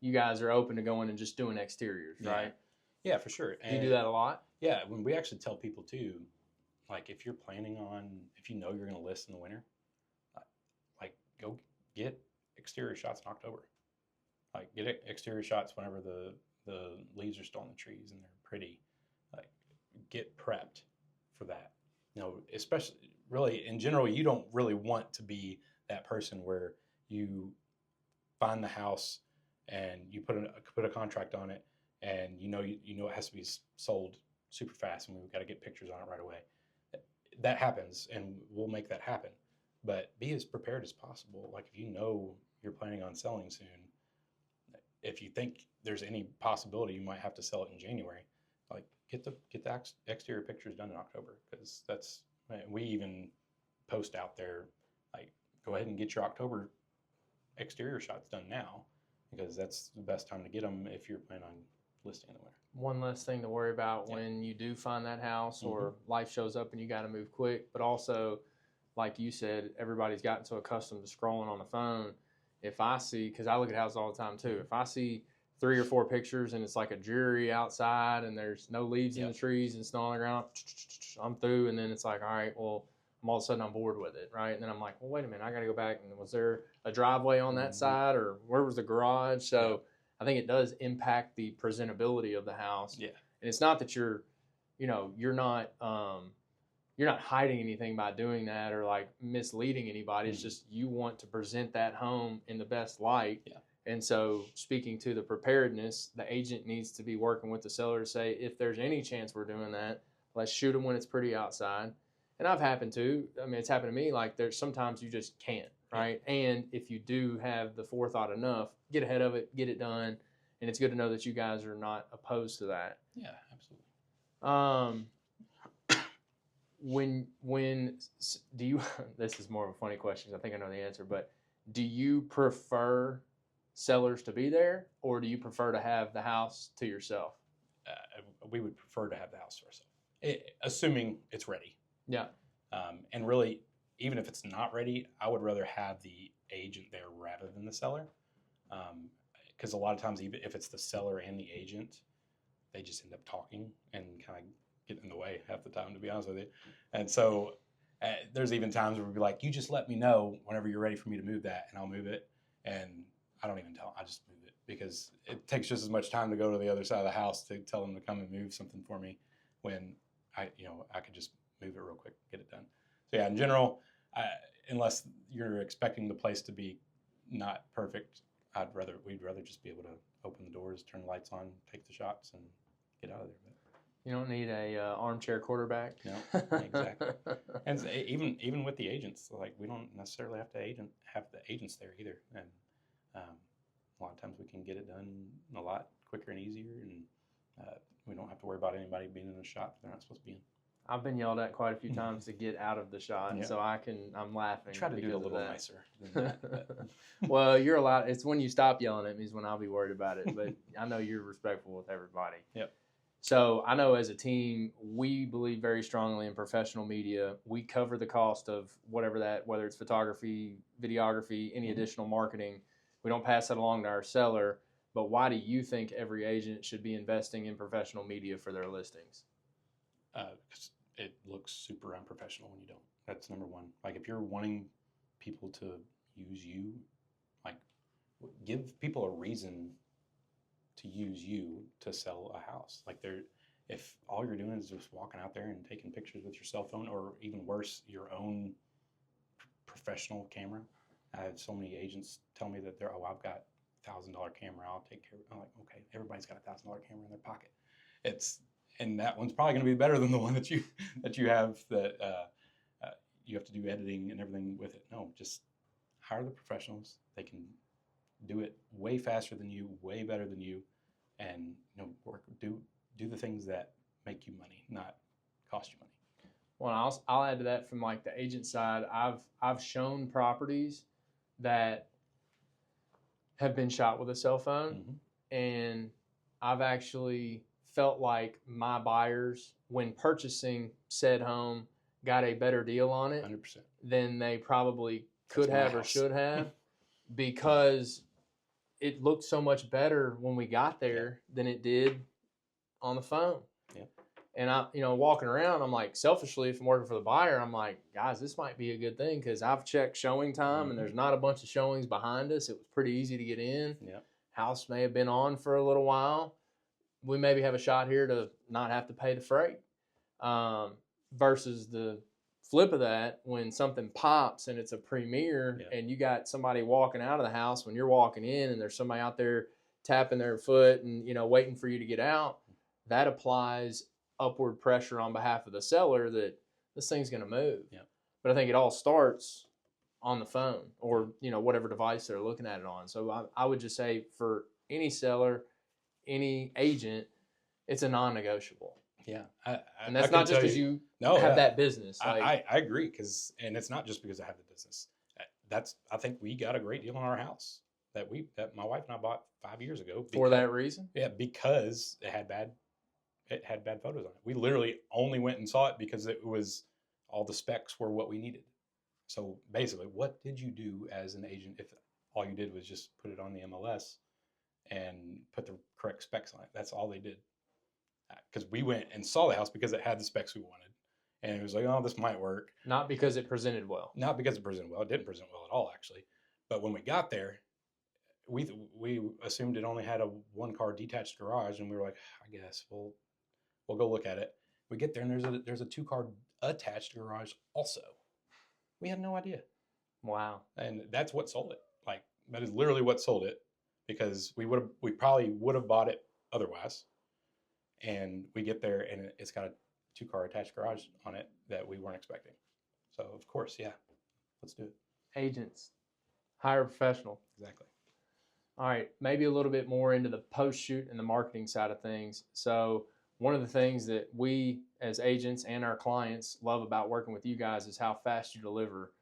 you guys are open to going and just doing exteriors, right? Yeah, for sure. Do you do that a lot? Yeah, when we actually tell people too, like, if you're if you know you're going to list in the winter, like, go get exterior shots in October. Like, get exterior shots whenever the leaves are still on the trees and they're pretty. Like, get prepped for that. Especially really in general, you don't really want to be that person where you find the house and you put a contract on it, and it has to be sold super fast, and we've got to get pictures on it right away. That happens, and we'll make that happen. But be as prepared as possible. Like, if you're planning on selling soon, if you think there's any possibility you might have to sell it in January, like, get the exterior pictures done in October, because we even post out there, like, go ahead and get your October exterior shots done now, because that's the best time to get them if you're planning on listing in the winter. One less thing to worry about when you do find that house or life shows up and you got to move quick. But also, like you said, everybody's gotten so accustomed to scrolling on the phone. If I see, because I look at houses all the time too, if I see 3 or 4 pictures and it's like a dreary outside and there's no leaves in the trees and snow on the ground, I'm through. And then it's like, all right, well, all of a sudden I'm bored with it, right? And then I'm like, well, wait a minute, I got to go back. And was there a driveway on that side, or where was the garage? So I think it does impact the presentability of the house. Yeah. And it's not that you're not hiding anything by doing that or like misleading anybody. It's just you want to present that home in the best light. Yeah. And so speaking to the preparedness, the agent needs to be working with the seller to say, if there's any chance we're doing that, let's shoot them when it's pretty outside. And it's happened to me, like there's sometimes you just can't, right? Yeah. And if you do have the forethought enough, get ahead of it, get it done. And it's good to know that you guys are not opposed to that. Yeah, absolutely. When do you, this is more of a funny question, I think I know the answer, but do you prefer sellers to be there, or do you prefer to have the house to yourself? We would prefer to have the house to ourselves, assuming it's ready. Yeah. And really, even if it's not ready, I would rather have the agent there rather than the seller. Because a lot of times, even if it's the seller and the agent, they just end up talking and kind of get in the way half the time, to be honest with you. And so there's even times where we'd be like, you just let me know whenever you're ready for me to move that, and I'll move it. And I don't even tell them, I just move it, because it takes just as much time to go to the other side of the house to tell them to come and move something for me when I could just move it real quick, get it done. So yeah, in general, unless you're expecting the place to be not perfect, we'd rather just be able to open the doors, turn the lights on, take the shots, and get out of there. You don't need a armchair quarterback. No, exactly. And even with the agents, like we don't necessarily have the agents there either. And a lot of times we can get it done a lot quicker and easier, and we don't have to worry about anybody being in a shot they're not supposed to be in. I've been yelled at quite a few times to get out of the shot, so I'm laughing. Try to do it a little nicer than that. Well, you're allowed. It's when you stop yelling at me is when I'll be worried about it. But I know you're respectful with everybody. Yep. So I know as a team, we believe very strongly in professional media. We cover the cost of whatever whether it's photography, videography, any additional marketing. We don't pass that along to our seller. But why do you think every agent should be investing in professional media for their listings? Because it looks super unprofessional when you don't. That's number one. Like if you're wanting people to use you, like give people a reason to use you to sell a house. Like if all you're doing is just walking out there and taking pictures with your cell phone, or even worse, your own professional camera. I had so many agents tell me that I've got $1,000 camera, I'll take care of it. I'm like, okay, everybody's got a $1,000 camera in their pocket. And that one's probably going to be better than the one that you have that you have to do editing and everything with it. No, just hire the professionals. They can do it way faster than you, way better than you, and do the things that make you money, not cost you money. Well, I'll add to that from like the agent side. I've shown properties that have been shot with a cell phone, and I've actually felt like my buyers, when purchasing said home, got a better deal on it 100%. than they probably could have or should have, because it looked so much better when we got there than it did on the phone. Yeah. And I, walking around, I'm like, selfishly, if I'm working for the buyer, I'm like, guys, this might be a good thing, because I've checked showing time and there's not a bunch of showings behind us. It was pretty easy to get in. Yeah. House may have been on for a little while. We maybe have a shot here to not have to pay the freight, versus the flip of that, when something pops and it's a premiere and you got somebody walking out of the house when you're walking in, and there's somebody out there tapping their foot and waiting for you to get out. That applies upward pressure on behalf of the seller that this thing's going to move. Yeah. But I think it all starts on the phone or whatever device they're looking at it on. So I would just say, for any seller, any agent, it's a non-negotiable. Yeah. And that's not just because you have that business. I agree, and it's not just because I have the business. I think we got a great deal on our house that my wife and I bought 5 years ago. For that reason? Yeah, because it had bad photos on it. We literally only went and saw it because it was, all the specs were what we needed. So basically, what did you do as an agent if all you did was just put it on the MLS and put the correct specs on it. That's all they did. Because we went and saw the house because it had the specs we wanted. And it was like, oh, this might work. Not because it presented well. Not because it presented well. It didn't present well at all, actually. But when we got there, we assumed it only had a 1-car detached garage, and we were like, I guess we'll go look at it. We get there, and there's a 2-car attached garage also. We had no idea. Wow. And that's what sold it. Like, that is literally what sold it, because we probably would have bought it otherwise. And we get there, and it's got a 2-car attached garage on it that we weren't expecting. So, of course, yeah, let's do it. Agents, hire a professional. Exactly. All right, maybe a little bit more into the post-shoot and the marketing side of things. So one of the things that we as agents and our clients love about working with you guys is how fast you deliver.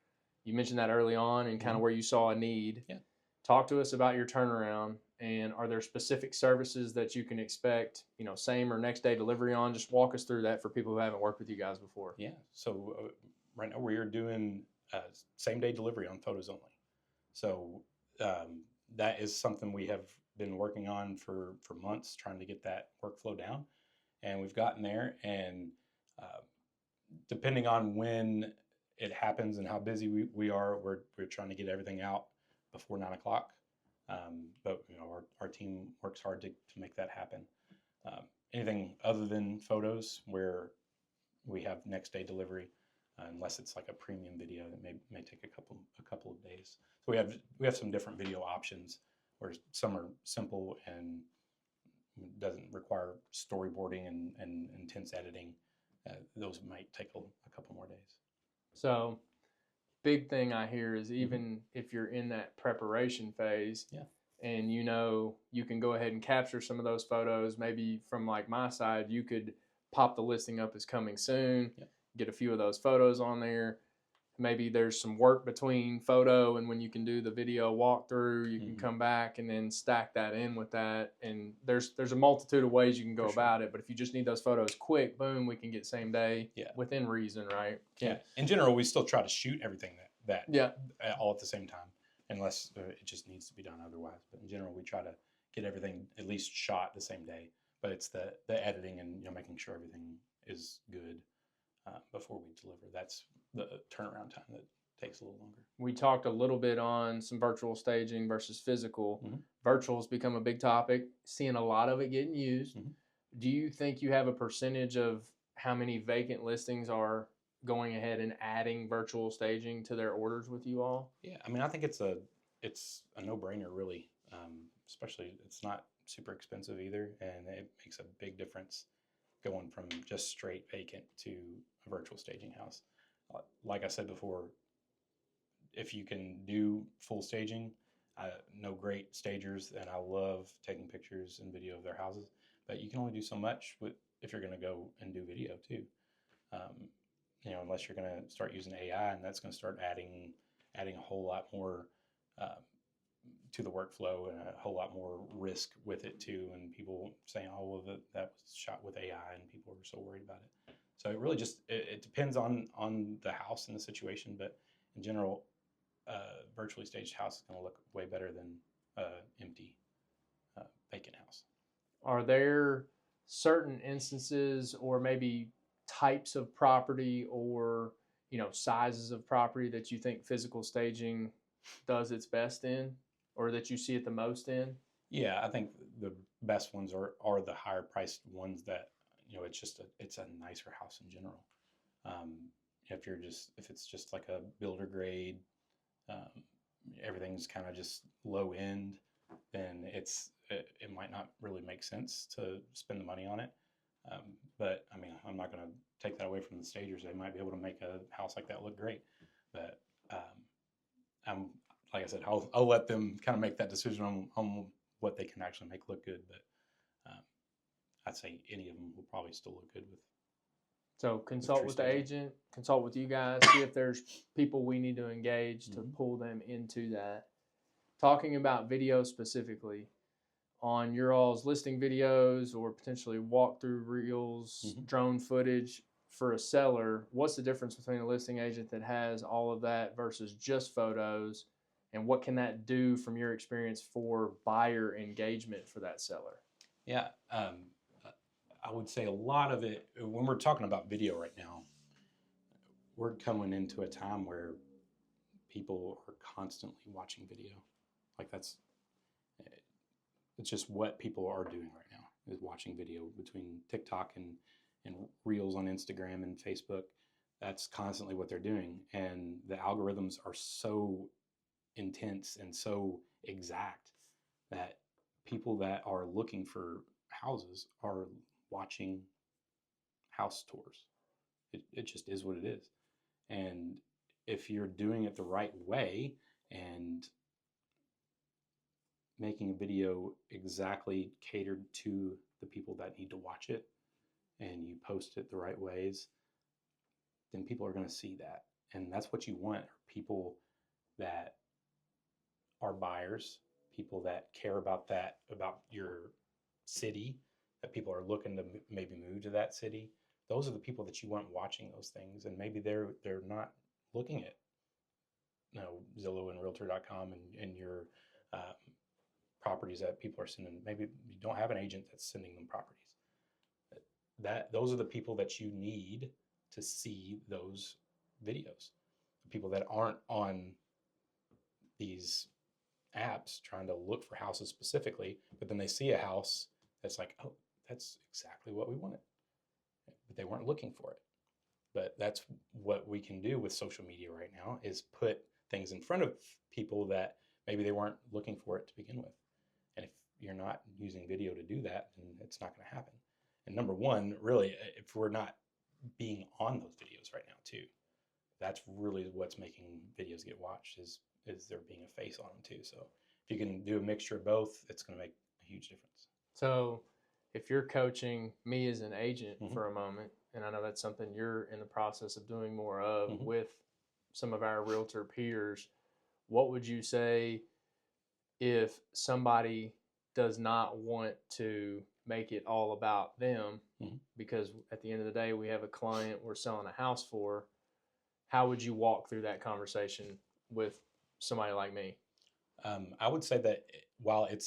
You mentioned that early on and kind of where you saw a need. Yeah. Talk to us about your turnaround, and are there specific services that you can expect, same or next day delivery on? Just walk us through that for people who haven't worked with you guys before. Yeah. So right now we are doing same day delivery on photos only. So that is something we have been working on for months, trying to get that workflow down. And we've gotten there, and depending on when it happens and how busy we are, we're trying to get everything out before 9 o'clock. But our team works hard to make that happen. Anything other than photos where we have next day delivery, unless it's like a premium video that may take a couple of days. So we have some different video options where some are simple and doesn't require storyboarding and intense editing. Those might take a couple more days. So big thing I hear is even if you're in that preparation phase, and you can go ahead and capture some of those photos. Maybe from like my side, you could pop the listing up as coming soon, get a few of those photos on there. Maybe there's some work between photo and when you can do the video walkthrough, you can come back and then stack that in with that. And there's a multitude of ways you can go about it. But if you just need those photos quick, boom, we can get same day within reason, right? Yeah. In general, we still try to shoot everything that all at the same time, unless it just needs to be done otherwise. But in general, we try to get everything at least shot the same day. But it's the editing and making sure everything is good before we deliver. That's the turnaround time that takes a little longer. We talked a little bit on some virtual staging versus physical. Virtual's become a big topic, seeing a lot of it getting used. Do you think you have a percentage of how many vacant listings are going ahead and adding virtual staging to their orders with you all? Yeah, I mean, I think it's a no-brainer, really. Especially, it's not super expensive either, and it makes a big difference going from just straight vacant to a virtual staging house. Like I said before, if you can do full staging, I know great stagers, and I love taking pictures and video of their houses, but you can only do so much if you're going to go and do video too. Unless you're going to start using AI, and that's going to start adding a whole lot more to the workflow and a whole lot more risk with it too. And people saying, "Oh, well, that was shot with AI," and people are so worried about it. So it really just it depends on the house and the situation, but in general, virtually staged house is going to look way better than empty vacant house. Are there certain instances or maybe types of property or sizes of property that you think physical staging does its best in, or that you see it the most in? Yeah, I think the best ones are the higher priced ones that it's a nicer house in general. If it's just like a builder grade, everything's kind of just low end, then it might not really make sense to spend the money on it. But I mean, I'm not going to take that away from the stagers. They might be able to make a house like that look great, but like I said, I'll let them kind of make that decision on what they can actually make look good. But I'd say any of them will probably still look good with. So consult with the agent, consult with you guys, see if there's people we need to engage to pull them into that. Talking about video specifically, on your all's listing videos or potentially walkthrough reels, drone footage for a seller, what's the difference between a listing agent that has all of that versus just photos? and what can that do from your experience for buyer engagement for that seller? Yeah, I would say a lot of it, when we're talking about video right now, we're coming into a time where people are constantly watching video. Like it's just what people are doing right now, is watching video between TikTok and Reels on Instagram and Facebook. That's constantly what they're doing. And the algorithms are so intense and so exact that people that are looking for houses are watching house tours. It just is what it is. And if you're doing it the right way and making a video exactly catered to the people that need to watch it, and you post it the right ways, then people are going to see that. And that's what you want, are people that are buyers, people that care about that, about your city, that people are looking to maybe move to that city. Those are the people that you want watching those things. And maybe they're not looking at, Zillow and Realtor.com and your properties that people are sending. Maybe you don't have an agent that's sending them properties. Those are the people that you need to see those videos. The people that aren't on these apps trying to look for houses specifically, but then they see a house that's like, oh, that's exactly what we wanted, but they weren't looking for it. But that's what we can do with social media right now, is put things in front of people that maybe they weren't looking for it to begin with. And if you're not using video to do that, then it's not going to happen. And number one, really, if we're not being on those videos right now too, that's really what's making videos get watched, is there being a face on them too. So if you can do a mixture of both, it's going to make a huge difference. So if you're coaching me as an agent for a moment, and I know that's something you're in the process of doing more of with some of our realtor peers, what would you say if somebody does not want to make it all about them? Because at the end of the day, we have a client we're selling a house for. How would you walk through that conversation with somebody like me? I would say that while it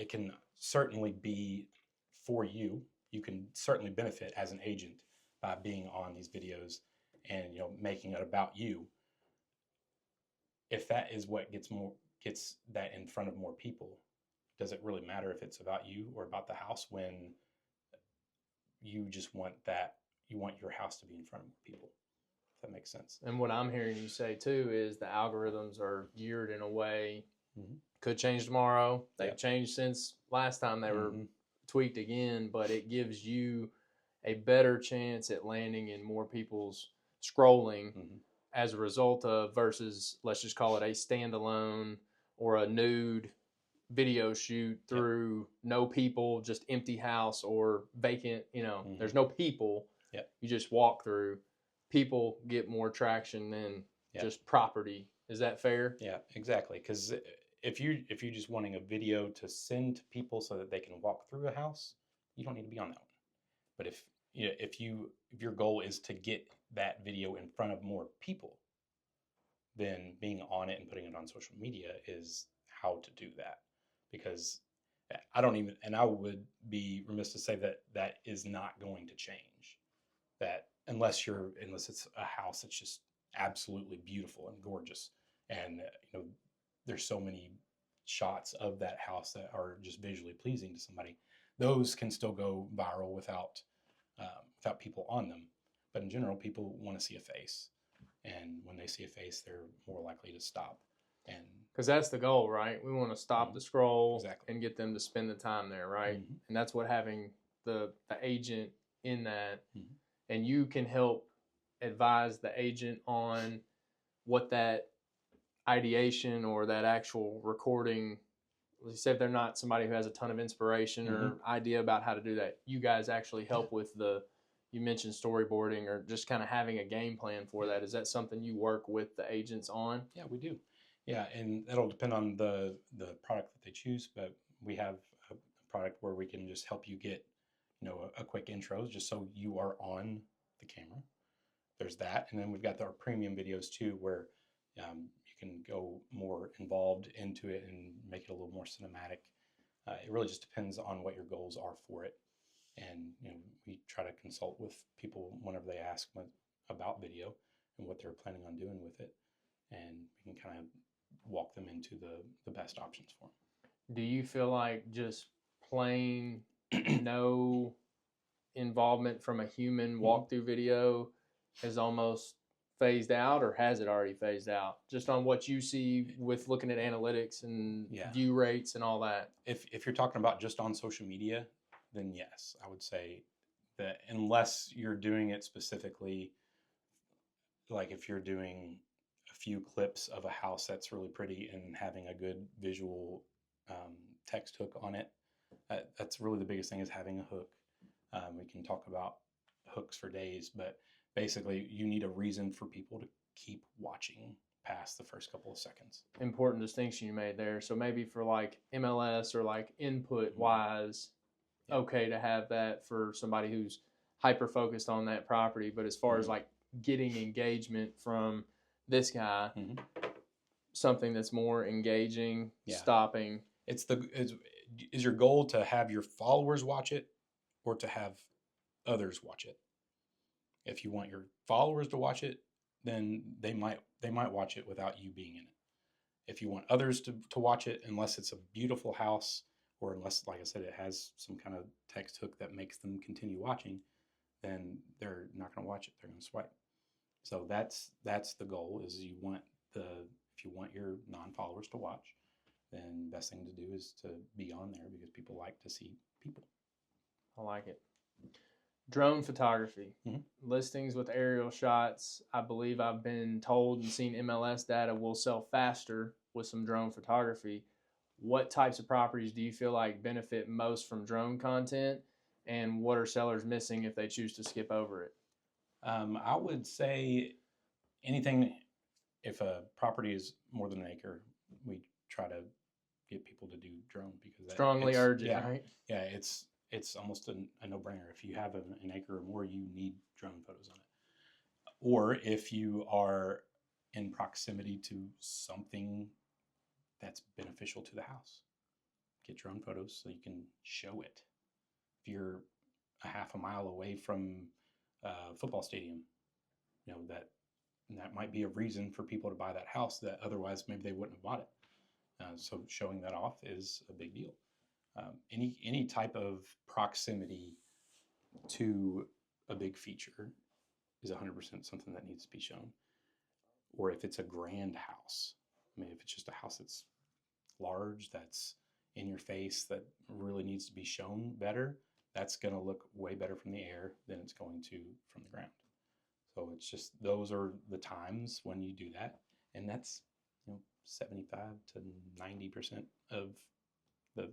can certainly be for you, you can certainly benefit as an agent by being on these videos and making it about you. If that is what gets that in front of more people, does it really matter if it's about you or about the house, when you just want your house to be in front of more people? If that makes sense. And what I'm hearing you say too is the algorithms are geared in a way, could change tomorrow. They've changed since last time they were tweaked again, but it gives you a better chance at landing in more people's scrolling as a result of, versus, let's just call it a standalone or a nude video shoot through no people, just empty house or vacant, there's no people. You just walk through. People get more traction than just property. Is that fair? Yeah, exactly. Because if you're just wanting a video to send to people so that they can walk through a house, you don't need to be on that one. But if your goal is to get that video in front of more people, then being on it and putting it on social media is how to do that. Because I would be remiss to say that is not going to change. That unless it's a house that's just absolutely beautiful and gorgeous, and there's so many shots of that house that are just visually pleasing to somebody, those can still go viral without people on them. But in general, people want to see a face, and when they see a face, they're more likely to stop. And because that's the goal, right? We want to stop the scroll and get them to spend the time there, right? And that's what having the agent in that, and you can help advise the agent on what that ideation or that actual recording. Let's say if they're not somebody who has a ton of inspiration or idea about how to do that, you guys actually help with you mentioned storyboarding or just kind of having a game plan for that. Is that something you work with the agents on? Yeah, we do. Yeah, and that'll depend on the product that they choose, but we have a product where we can just help you get a quick intro, just so you are on the camera. There's that, and then we've got our premium videos too, where you can go more involved into it and make it a little more cinematic. It really just depends on what your goals are for it. And we try to consult with people whenever they ask about video and what they're planning on doing with it, and we can kind of walk them into the best options for them. Do you feel like just plain no involvement from a human walkthrough video has almost phased out, or has it already phased out? Just on what you see with looking at analytics and view rates and all that. If you're talking about just on social media, then yes, I would say that unless you're doing it specifically, like if you're doing a few clips of a house that's really pretty and having a good visual text hook on it, that's really the biggest thing, is having a hook. We can talk about hooks for days, but basically you need a reason for people to keep watching past the first couple of seconds. Important distinction you made there. So maybe for like MLS or like input wise, okay to have that for somebody who's hyper focused on that property. But as far as like getting engagement from this guy, something that's more engaging, stopping. Is your goal to have your followers watch it or to have others watch it? If you want your followers to watch it, then they might watch it without you being in it. If you want others to watch it, unless it's a beautiful house, or unless, like I said, it has some kind of text hook that makes them continue watching, then they're not going to watch it. They're going to swipe. So that's the goal, is if you want your non-followers to watch, then the best thing to do is to be on there, because people like to see people. I like it. Drone photography, listings with aerial shots. I believe I've been told and seen MLS data will sell faster with some drone photography. What types of properties do you feel like benefit most from drone content, and what are sellers missing if they choose to skip over it? I would say anything, if a property is more than an acre, we try to get people to do drone, because strongly urge it, right? Yeah, it's almost a no-brainer. If you have an acre or more, you need drone photos on it. Or if you are in proximity to something that's beneficial to the house, get drone photos so you can show it. If you're a half a mile away from a football stadium, that might be a reason for people to buy that house that otherwise maybe they wouldn't have bought it. So showing that off is a big deal. Any type of proximity to a big feature is 100% something that needs to be shown. Or if it's a grand house, if it's just a house that's large, that's in your face, that really needs to be shown better, that's going to look way better from the air than it's going to from the ground. So it's just, those are the times when you do that. And that's 75 to 90% of the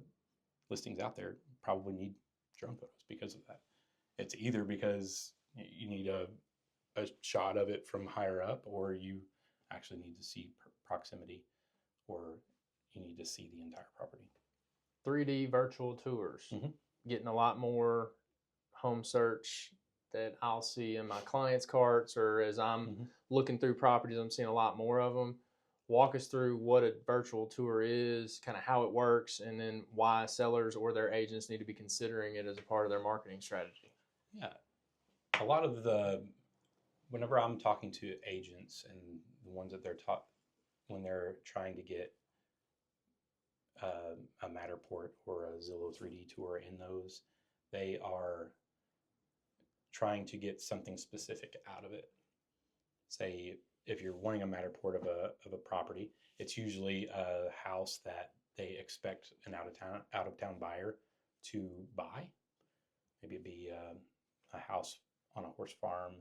listings out there probably need drone photos because of that. It's either because you need a shot of it from higher up, or you actually need to see proximity, or you need to see the entire property. 3D virtual tours, getting a lot more home search that I'll see in my clients' carts, or as I'm looking through properties, I'm seeing a lot more of them. Walk us through what a virtual tour is, kind of how it works, and then why sellers or their agents need to be considering it as a part of their marketing strategy. Yeah. A lot of whenever I'm talking to agents and the ones that they're taught when they're trying to get a Matterport or a Zillow 3D tour in those, they are trying to get something specific out of it. Say, if you're wanting a Matterport of a property, it's usually a house that they expect an out of town buyer to buy. Maybe it'd be a house on a horse farm.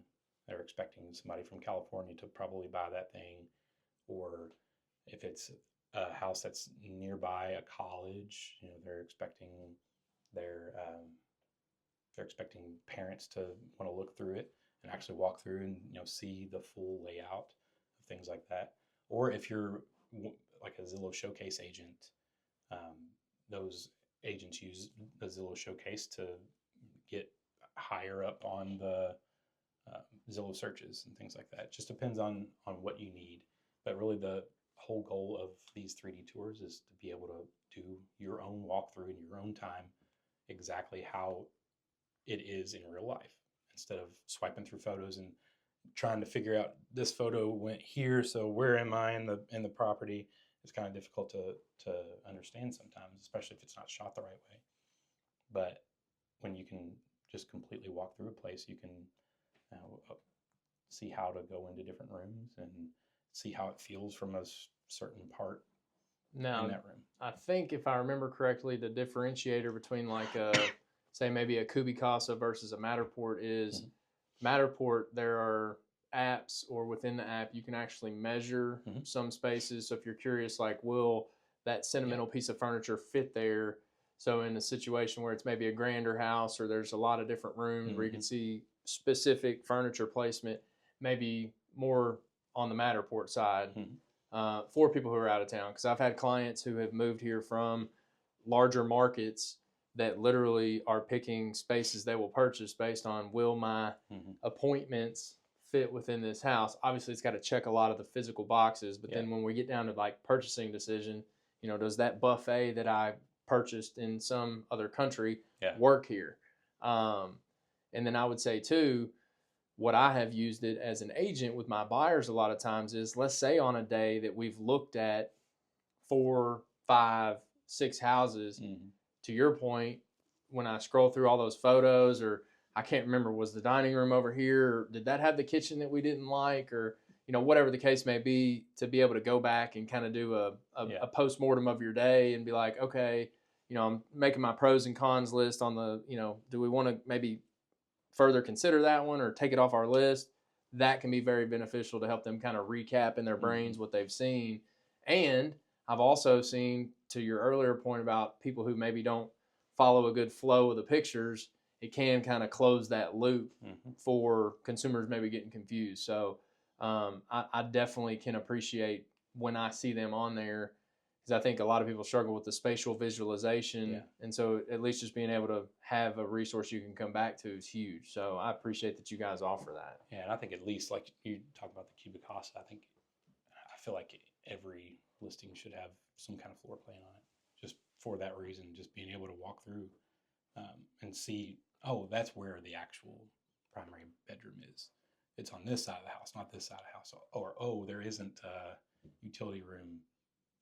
They're expecting somebody from California to probably buy that thing. Or if it's a house that's nearby a college, they're expecting parents to want to look through it and actually walk through and see the full layout of things like that. Or if you're like a Zillow Showcase agent, those agents use the Zillow Showcase to get higher up on the Zillow searches and things like that. It just depends on what you need. But really, whole goal of these 3D tours is to be able to do your own walkthrough in your own time, exactly how it is in real life, instead of swiping through photos and trying to figure out this photo went here, so where am I in the property? It's kind of difficult to understand sometimes, especially if it's not shot the right way. But when you can just completely walk through a place, you can see how to go into different rooms and see how it feels from a certain part Now, in that room. I think if I remember correctly, the differentiator between like a, say maybe a Kubicasa versus a Matterport is Matterport, there are apps, or within the app, you can actually measure some spaces. So if you're curious, like, will that sentimental piece of furniture fit there? So in a situation where it's maybe a grander house, or there's a lot of different rooms where you can see specific furniture placement, maybe more on the Matterport side for people who are out of town. Because I've had clients who have moved here from larger markets that literally are picking spaces they will purchase based on, will my appointments fit within this house? Obviously, it's got to check a lot of the physical boxes, but then when we get down to like purchasing decision, you know, does that buffet that I purchased in some other country work here? And then I would say too, what I have used it as an agent with my buyers a lot of times is, let's say on a day that we've looked at 4, 5, 6 houses, to your point, when I scroll through all those photos, or I can't remember, was the dining room over here, or did that have the kitchen that we didn't like, or, you know, whatever the case may be, to be able to go back and kind of do a post-mortem of your day and be like, okay, you know, I'm making my pros and cons list on the, you know, do we want to maybe further consider that one or take it off our list? That can be very beneficial to help them kind of recap in their brains what they've seen. And I've also seen, to your earlier point about people who maybe don't follow a good flow of the pictures, it can kind of close that loop for consumers maybe getting confused. So I definitely can appreciate when I see them on there, because I think a lot of people struggle with the spatial visualization. And so at least just being able to have a resource you can come back to is huge. So I appreciate that you guys offer that. Yeah, and I think at least, like you talk about the Kubicasa, I feel like every listing should have some kind of floor plan on it, just for that reason, just being able to walk through and see, oh, that's where the actual primary bedroom is. It's on this side of the house, not this side of the house. Or, oh, there isn't a utility room.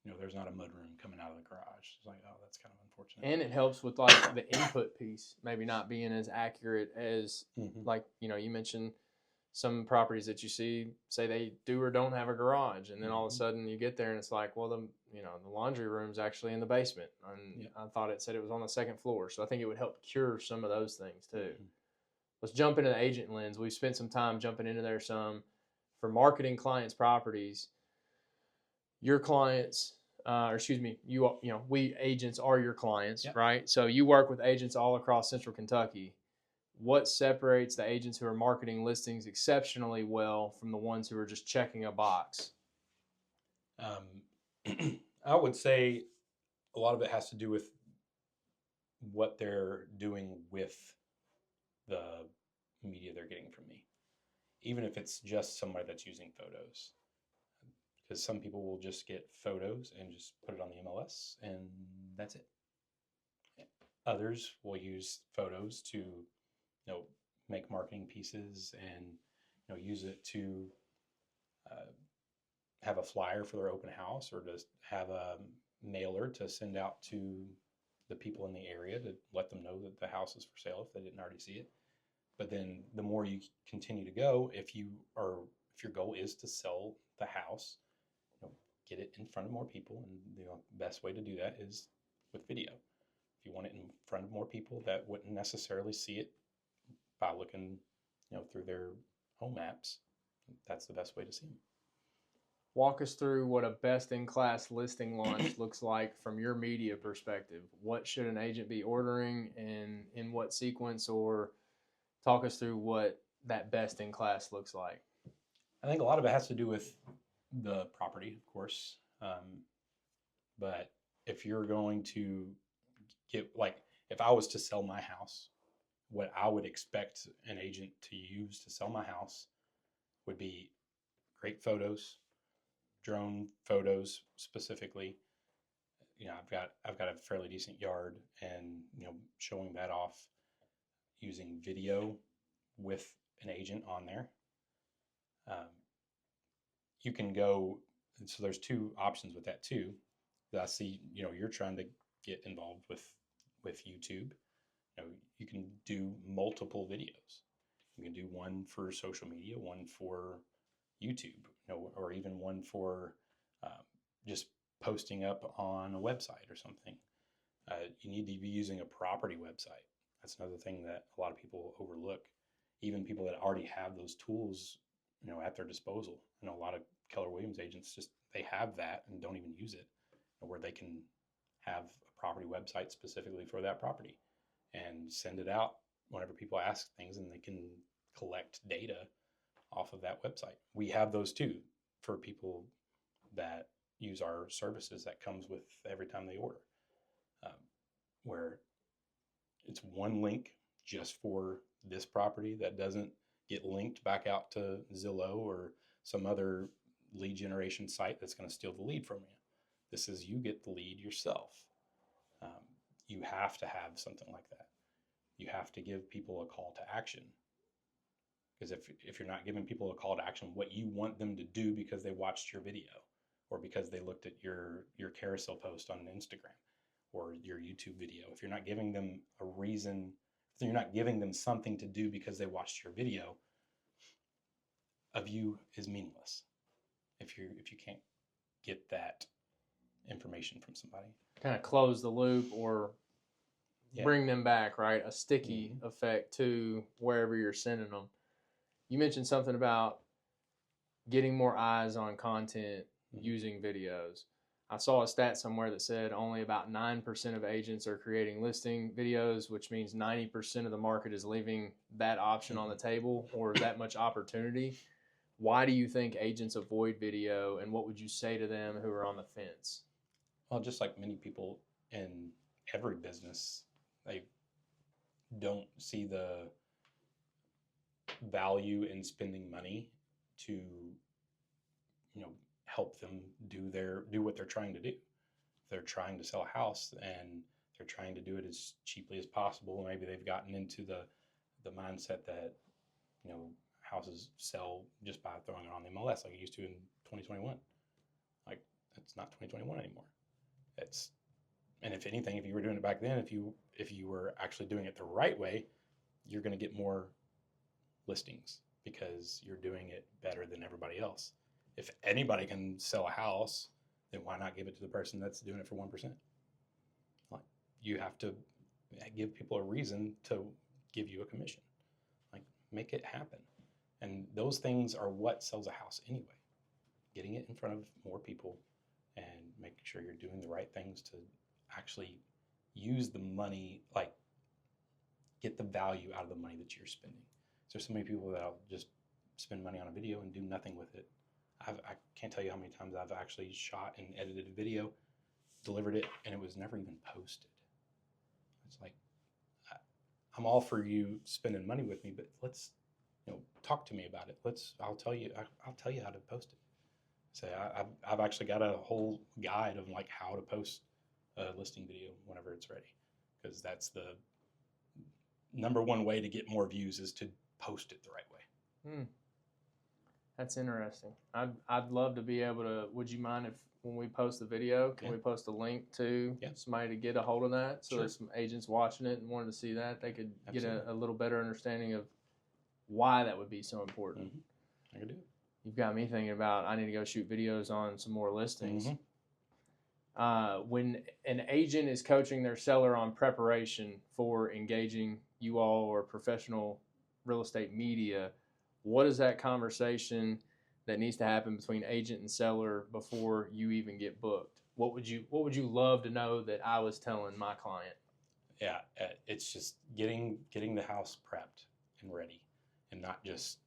You know, there's not a mud room coming out of the garage. It's like, oh, that's kind of unfortunate. And it helps with like the input piece, maybe not being as accurate as like, you know, you mentioned some properties that you see, say they do or don't have a garage, and then all of a sudden you get there and it's like, well, the laundry room's actually in the basement, and I thought it said it was on the second floor. So I think it would help cure some of those things too. Let's jump into the agent lens. We've spent some time jumping into there some for marketing clients' properties. Your clients, we agents are your clients, right? So you work with agents all across Central Kentucky. What separates the agents who are marketing listings exceptionally well from the ones who are just checking a box? I would say a lot of it has to do with what they're doing with the media they're getting from me, even if it's just somebody that's using photos. Because some people will just get photos and just put it on the MLS and that's it. Others will use photos to, make marketing pieces and, use it to have a flyer for their open house, or to have a mailer to send out to the people in the area to let them know that the house is for sale if they didn't already see it. But then the more you continue to go, if your goal is to sell the house, get it in front of more people. And the best way to do that is with video. If you want it in front of more people that wouldn't necessarily see it by looking, through their home apps, that's the best way to see them. Walk us through what a best-in-class listing launch looks like from your media perspective. What should an agent be ordering, and in what sequence, or talk us through what that best-in-class looks like. I think a lot of it has to do with the property, of course. But if you're going to if I was to sell my house, what I would expect an agent to use to sell my house would be great photos, drone photos specifically. I've got a fairly decent yard, and showing that off using video with an agent on there. You can go, so there's two options with that too. I see, you're trying to get involved with YouTube. You can do multiple videos. You can do one for social media, one for YouTube, or even one for just posting up on a website or something. You need to be using a property website. That's another thing that a lot of people overlook. Even people that already have those tools, at their disposal. A lot of Keller Williams agents they have that and don't even use it, where they can have a property website specifically for that property and send it out whenever people ask things, and they can collect data off of that website. We have those too for people that use our services. That comes with every time they order, where it's one link just for this property that doesn't get linked back out to Zillow or some other lead generation site that's going to steal the lead from you. This is, you get the lead yourself. You have to have something like that. You have to give people a call to action. Because if you're not giving people a call to action, what you want them to do because they watched your video, or because they looked at your carousel post on Instagram or your YouTube video, if you're not giving them a reason, if you're not giving them something to do because they watched your video, a view is meaningless if you can't get that information from somebody. Kind of close the loop, or bring them back, right? A sticky effect to wherever you're sending them. You mentioned something about getting more eyes on content using videos. I saw a stat somewhere that said only about 9% of agents are creating listing videos, which means 90% of the market is leaving that option on the table, or that much opportunity. Why do you think agents avoid video, and what would you say to them who are on the fence? Well, just like many people in every business, they don't see the value in spending money to, help them do what they're trying to do. They're trying to sell a house, and they're trying to do it as cheaply as possible. Maybe they've gotten into the mindset that, houses sell just by throwing it on the MLS like it used to in 2021. Like, it's not 2021 anymore. And if anything, if you were doing it back then, if you were actually doing it the right way, you're going to get more listings because you're doing it better than everybody else. If anybody can sell a house, then why not give it to the person that's doing it for 1%? Like, you have to give people a reason to give you a commission. Like, make it happen. And those things are what sells a house anyway. Getting it in front of more people and making sure you're doing the right things to actually use the money, like get the value out of the money that you're spending. There's so many people that'll just spend money on a video and do nothing with it. I can't tell you how many times I've actually shot and edited a video, delivered it, and it was never even posted. It's like, I'm all for you spending money with me, but let's, talk to me about it. I'll tell you how to post it. Say, I've actually got a whole guide of like how to post a listing video whenever it's ready, because that's the number one way to get more views is to post it the right way. That's interesting. I'd love to be able to. Would you mind if when we post the video, can we post a link to somebody to get a hold of that, so there's some agents watching it and wanted to see that, they could get a little better understanding of why that would be so important. I can do it. You've got me thinking about I need to go shoot videos on some more listings. When an agent is coaching their seller on preparation for engaging you all or professional real estate media, what is that conversation that needs to happen between agent and seller before you even get booked? What would you love to know that I was telling my client? Yeah, it's just getting the house prepped and ready, and not just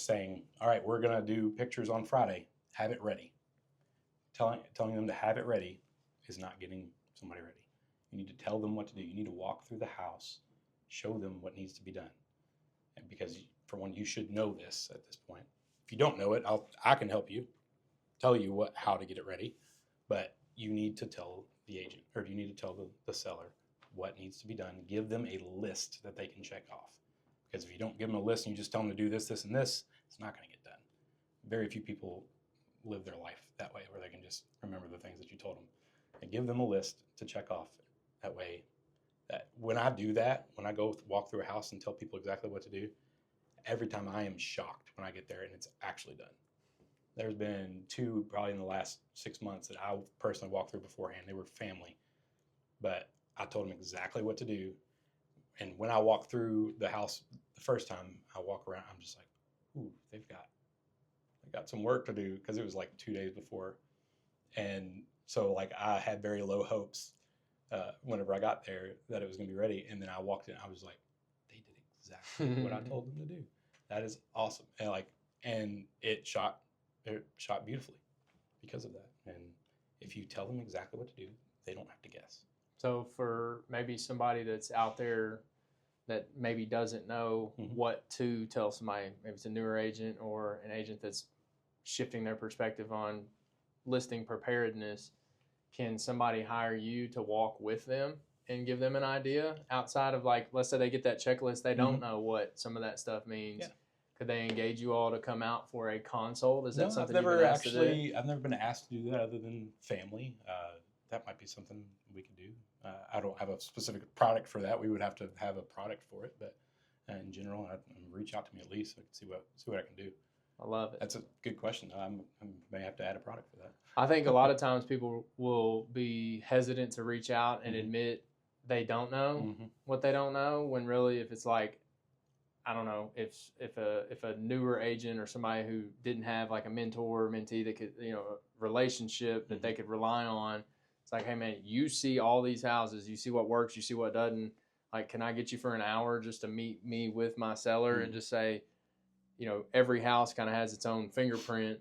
saying, all right, we're gonna do pictures on Friday, have it ready. Telling them to have it ready is not getting somebody ready. You need to tell them what to do. You need to walk through the house, show them what needs to be done. And because for one, you should know this at this point. If you don't know it, I can help you. tell you how to get it ready, but you need to tell the agent, or you need to tell the seller what needs to be done. Give them a list that they can check off. Because if you don't give them a list and you just tell them to do this, this, and this, it's not going to get done. Very few people live their life that way, where they can just remember the things that you told them. And give them a list to check off. That way, that when I do that, when I go walk through a house and tell people exactly what to do, every time I am shocked when I get there and it's actually done. There's been 2 probably in the last 6 months that I personally walked through beforehand. They were family, but I told them exactly what to do. And when I walk through the house the first time I walk around, I'm just like, ooh, they got some work to do, because it was like 2 days before. And so like I had very low hopes whenever I got there that it was going to be ready. And then I walked in, I was like, they did exactly what I told them to do. That is awesome. And it shot beautifully because of that. And if you tell them exactly what to do, they don't have to guess. So for maybe somebody that's out there that maybe doesn't know what to tell somebody, maybe it's a newer agent or an agent that's shifting their perspective on listing preparedness, can somebody hire you to walk with them and give them an idea outside of, like, let's say they get that checklist, they don't know what some of that stuff means. Yeah. Could they engage you all to come out for a consult? Is that something you've been asked to do? I've never been asked to do that other than family. That might be something we could do. I don't have a specific product for that. We would have to have a product for it, but in general, reach out to me at least so I can see what I can do. I love it. That's a good question. I may have to add a product for that. I think a lot of times people will be hesitant to reach out and admit they don't know what they don't know, when really, if it's like, I don't know, if a newer agent or somebody who didn't have like a mentor or mentee that could, a relationship that they could rely on, it's like, hey man, you see all these houses, you see what works, you see what doesn't. Like, can I get you for an hour just to meet me with my seller and just say, every house kind of has its own fingerprint.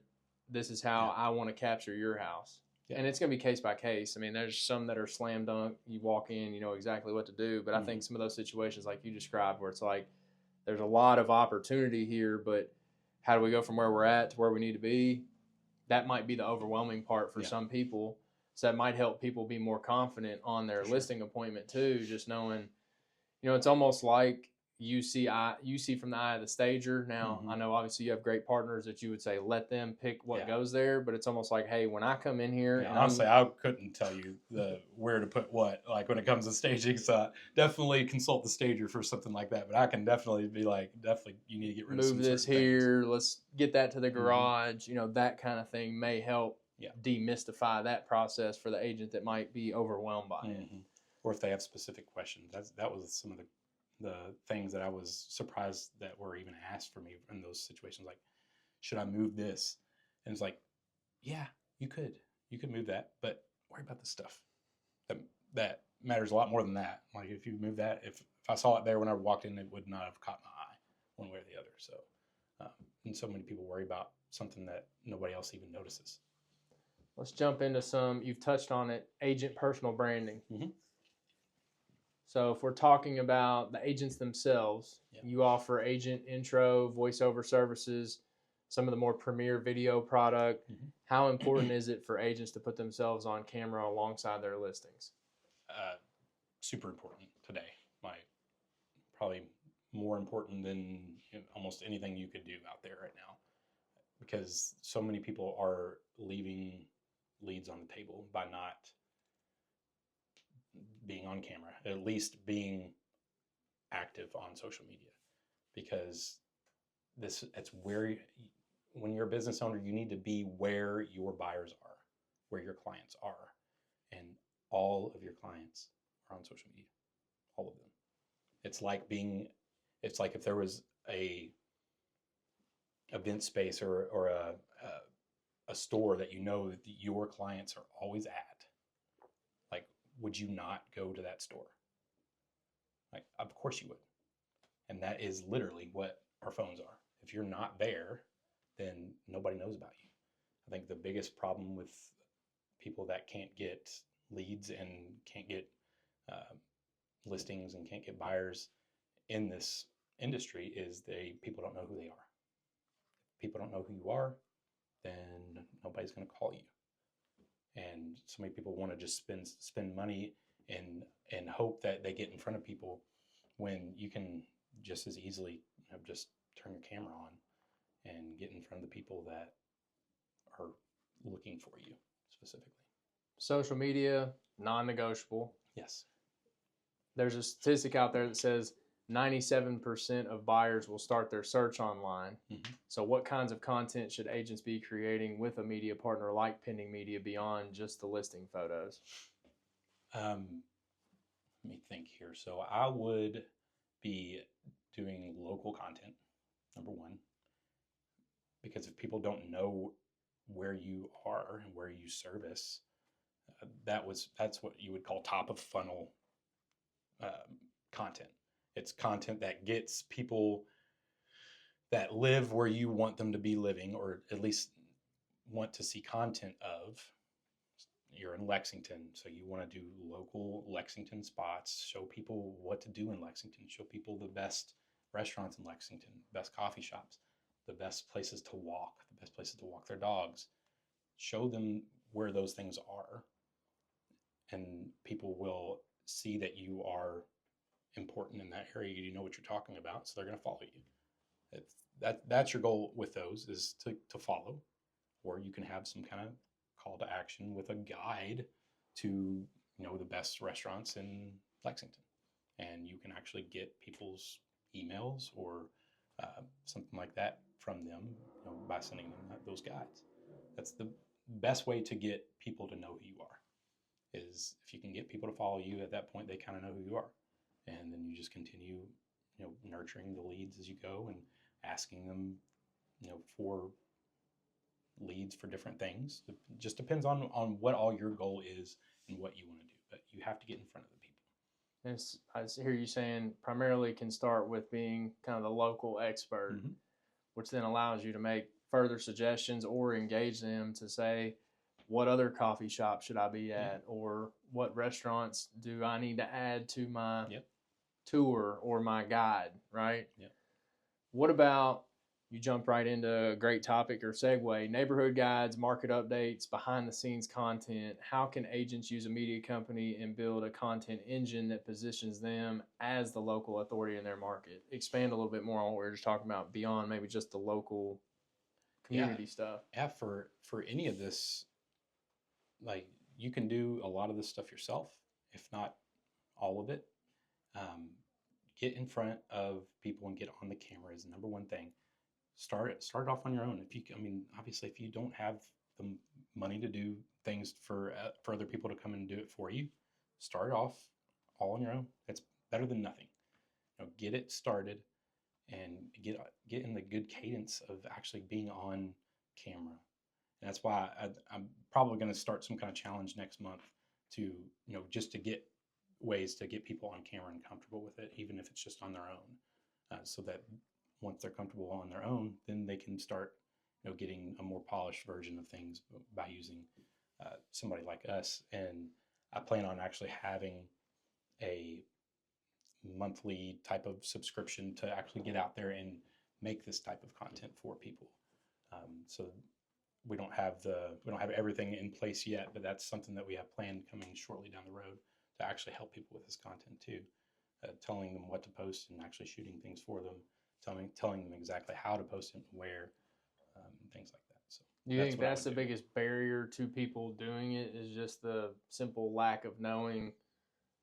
This is how I want to capture your house. Yeah. And it's going to be case by case. I mean, there's some that are slam dunk. You walk in, you know exactly what to do. But I think some of those situations like you described, where it's like, there's a lot of opportunity here, but how do we go from where we're at to where we need to be? That might be the overwhelming part for some people. So that might help people be more confident on their listing appointment too, just knowing, it's almost like you see from the eye of the stager. Now, I know obviously you have great partners that you would say let them pick what goes there, but it's almost like, hey, when I come in here, and honestly, I couldn't tell you where to put what, like when it comes to staging. So definitely consult the stager for something like that. But I can definitely be like, you need to get rid of some this here. Things. Let's get that to the garage. That kind of thing may help demystify that process for the agent that might be overwhelmed by it. Or if they have specific questions. That was some of the things that I was surprised that were even asked for me in those situations. Like, should I move this? And it's like, yeah, you could move that, but worry about the stuff that matters a lot more than that. Like, if you move that, if I saw it there when I walked in, it would not have caught my eye one way or the other. So, and so many people worry about something that nobody else even notices. Let's jump into you've touched on it, agent personal branding. So if we're talking about the agents themselves, you offer agent intro, voiceover services, some of the more premier video product. How important is it for agents to put themselves on camera alongside their listings? Super important today. Probably more important than almost anything you could do out there right now, because so many people are leaving leads on the table by not being on camera, at least being active on social media, because it's where, when you're a business owner, you need to be where your buyers are, where your clients are, and all of your clients are on social media, all of them. It's like if there was a event space or a store that that your clients are always at. Like, would you not go to that store? Like, of course you would. And that is literally what our phones are. If you're not there, then nobody knows about you. I think the biggest problem with people that can't get leads and can't get listings and can't get buyers in this industry is people don't know who they are. People don't know who you are. then nobody's going to call you. And so many people want to just spend money and hope that they get in front of people, when you can just as easily just turn your camera on and get in front of the people that are looking for you specifically. Social media, non-negotiable. Yes. There's a statistic out there that says 97% of buyers will start their search online. Mm-hmm. So what kinds of content should agents be creating with a media partner like Pending Media beyond just the listing photos? Let me think here. So I would be doing local content, number one, because if people don't know where you are and where you service, that's what you would call top of funnel content. It's content that gets people that live where you want them to be living, or at least want to see content of. You're in Lexington, so you want to do local Lexington spots, show people what to do in Lexington, show people the best restaurants in Lexington, best coffee shops, the best places to walk, the best places to walk their dogs. Show them where those things are, and people will see that you are important in that area. You know what you're talking about, so they're going to follow you. That's your goal with those, is to follow, or you can have some kind of call to action with a guide to the best restaurants in Lexington, and you can actually get people's emails or something like that from them by sending them those guides. That's the best way to get people to know who you are, is if you can get people to follow you. At that point, they kind of know who you are, and then you just continue nurturing the leads as you go and asking them for leads for different things. It just depends on what all your goal is and what you want to do, but you have to get in front of the people. And I hear you saying primarily can start with being kind of the local expert, Mm-hmm. which then allows you to make further suggestions or engage them to say, what other coffee shop should I be at? Or what restaurants do I need to add to my tour or my guide, right? Yep. What about, you jump right into a great topic or segue, neighborhood guides, market updates, behind the scenes content. How can agents use a media company and build a content engine that positions them as the local authority in their market? Expand a little bit more on what we were just talking about beyond maybe just the local community stuff. Yeah, for any of this, like, you can do a lot of this stuff yourself, if not all of it. Get in front of people and get on the camera is the number one thing. Start off on your own. Obviously, if you don't have the money to do things for other people to come and do it for you, start off all on your own. It's better than nothing. Get it started and get in the good cadence of actually being on camera. And that's why I'm probably going to start some kind of challenge next month to just to get ways to get people on camera and comfortable with it, even if it's just on their own, so that once they're comfortable on their own, then they can start getting a more polished version of things by using somebody like us. And I plan on actually having a monthly type of subscription to actually get out there and make this type of content for people. So we don't have everything in place yet, but that's something that we have planned coming shortly down the road to actually help people with this content too. Telling them what to post and actually shooting things for them, telling them exactly how to post it and where, things like that. So do you think that's the biggest barrier to people doing it, is just the simple lack of knowing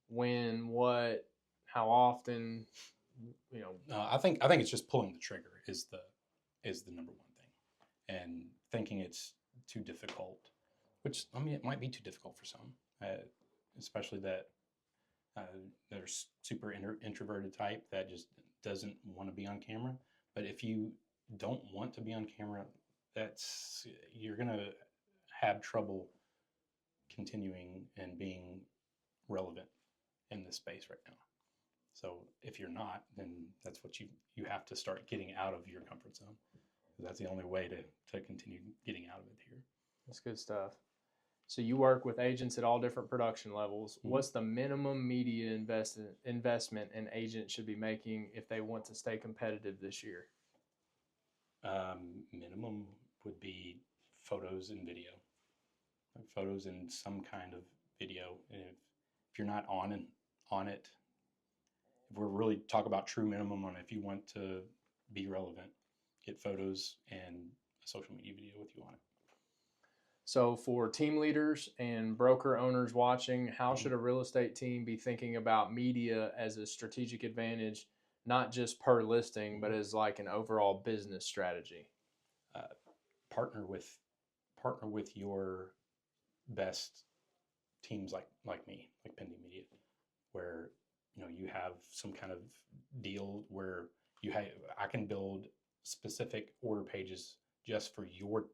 when, what, how often, I think it's just pulling the trigger is the number one thing, and thinking it's too difficult, which it might be too difficult for some, especially that they're super introverted type that just doesn't want to be on camera. But if you don't want to be on camera, you're gonna have trouble continuing and being relevant in this space right now. So if you're not, then that's what you have to start getting out of your comfort zone. That's the only way to continue getting out of it here. That's good stuff. So you work with agents at all different production levels. Mm-hmm. What's the minimum media investment an agent should be making if they want to stay competitive this year? Minimum would be photos and video, photos and some kind of video. And if you're not on it, if we're really talk about true minimum on if you want to be relevant, get photos and a social media video with you on it. So for team leaders and broker owners watching, how should a real estate team be thinking about media as a strategic advantage, not just per listing, but as like an overall business strategy? Partner with your best teams like me, like Pending Media, where you have some kind of deal where I can build specific order pages just for your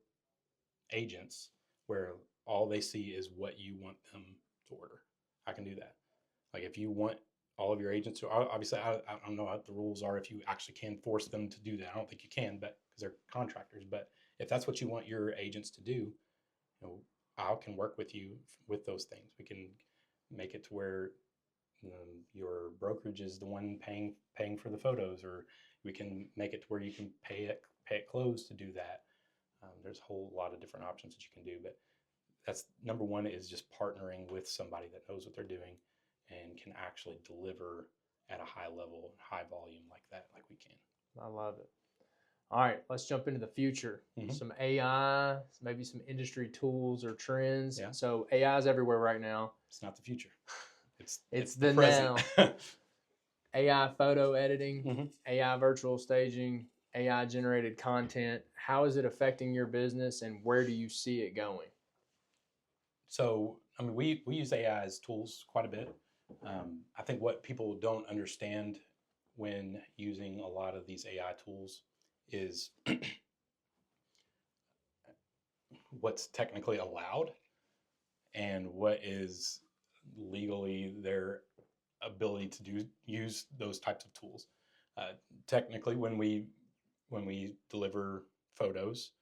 agents, where all they see is what you want them to order. I can do that. Like if you want all of your agents to, obviously I don't know what the rules are if you actually can force them to do that. I don't think you can, but because they're contractors. But if that's what you want your agents to do, I can work with you with those things. We can make it to where your brokerage is the one paying for the photos, or we can make it to where you can pay it close to do that. There's a whole lot of different options that you can do, but that's number one, is just partnering with somebody that knows what they're doing and can actually deliver at a high level, high volume like that, like we can. I love it. All right, let's jump into the future. Some AI, maybe some industry tools or trends. Yeah. So AI is everywhere right now. It's not the future. It's the present. now. AI photo editing, AI virtual staging, AI generated content. How is it affecting your business, and where do you see it going? So, I mean, we use AI as tools quite a bit. I think what people don't understand when using a lot of these AI tools is what's technically allowed and what is legally their ability to use those types of tools. Technically, when we deliver photos,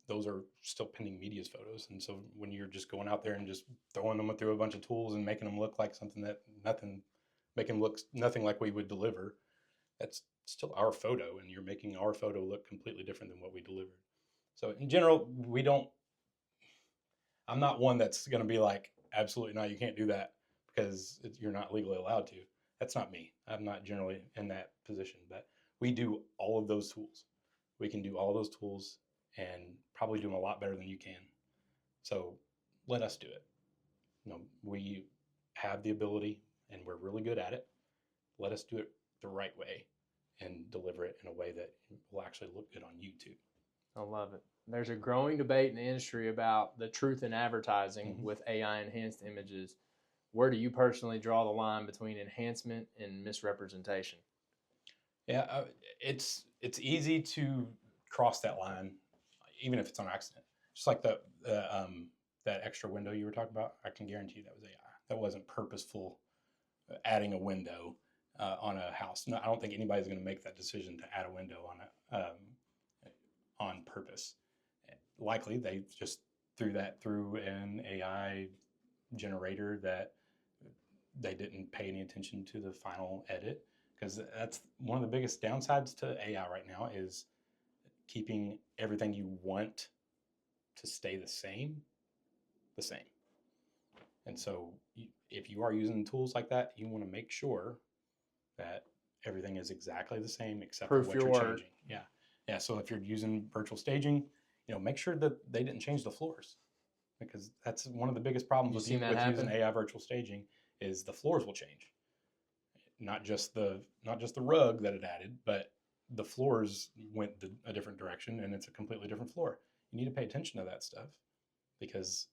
those are still Pending Media's photos, and so when you're just going out there and just throwing them through a bunch of tools and making them look like something making them look nothing like we would deliver, that's still our photo, and you're making our photo look completely different than what we delivered. So in general, I'm not one that's going to be like, absolutely not, you can't do that because you're not legally allowed to. That's not me. I'm not generally in that position, but we do all of those tools. We can do all those tools and probably do them a lot better than you can. So let us do it. We have the ability and we're really good at it. Let us do it the right way and deliver it in a way that will actually look good on YouTube. I love it. There's a growing debate in the industry about the truth in advertising with AI enhanced images. Where do you personally draw the line between enhancement and misrepresentation? Yeah, it's easy to cross that line, even if it's on accident. Just like that extra window you were talking about, I can guarantee you that was AI. That wasn't purposeful adding a window on a house. No, I don't think anybody's going to make that decision to add a window on purpose. Likely, they just threw that through an AI generator that they didn't pay any attention to the final edit, because that's one of the biggest downsides to AI right now is keeping everything you want to stay the same. And so if you are using tools like that, you want to make sure that everything is exactly the same except for what you're changing. Yeah. So if you're using virtual staging, make sure that they didn't change the floors, because that's one of the biggest problems with using AI virtual staging is the floors will change. Not just the rug that it added, but the floors went a different direction and it's a completely different floor. You need to pay attention to that stuff, because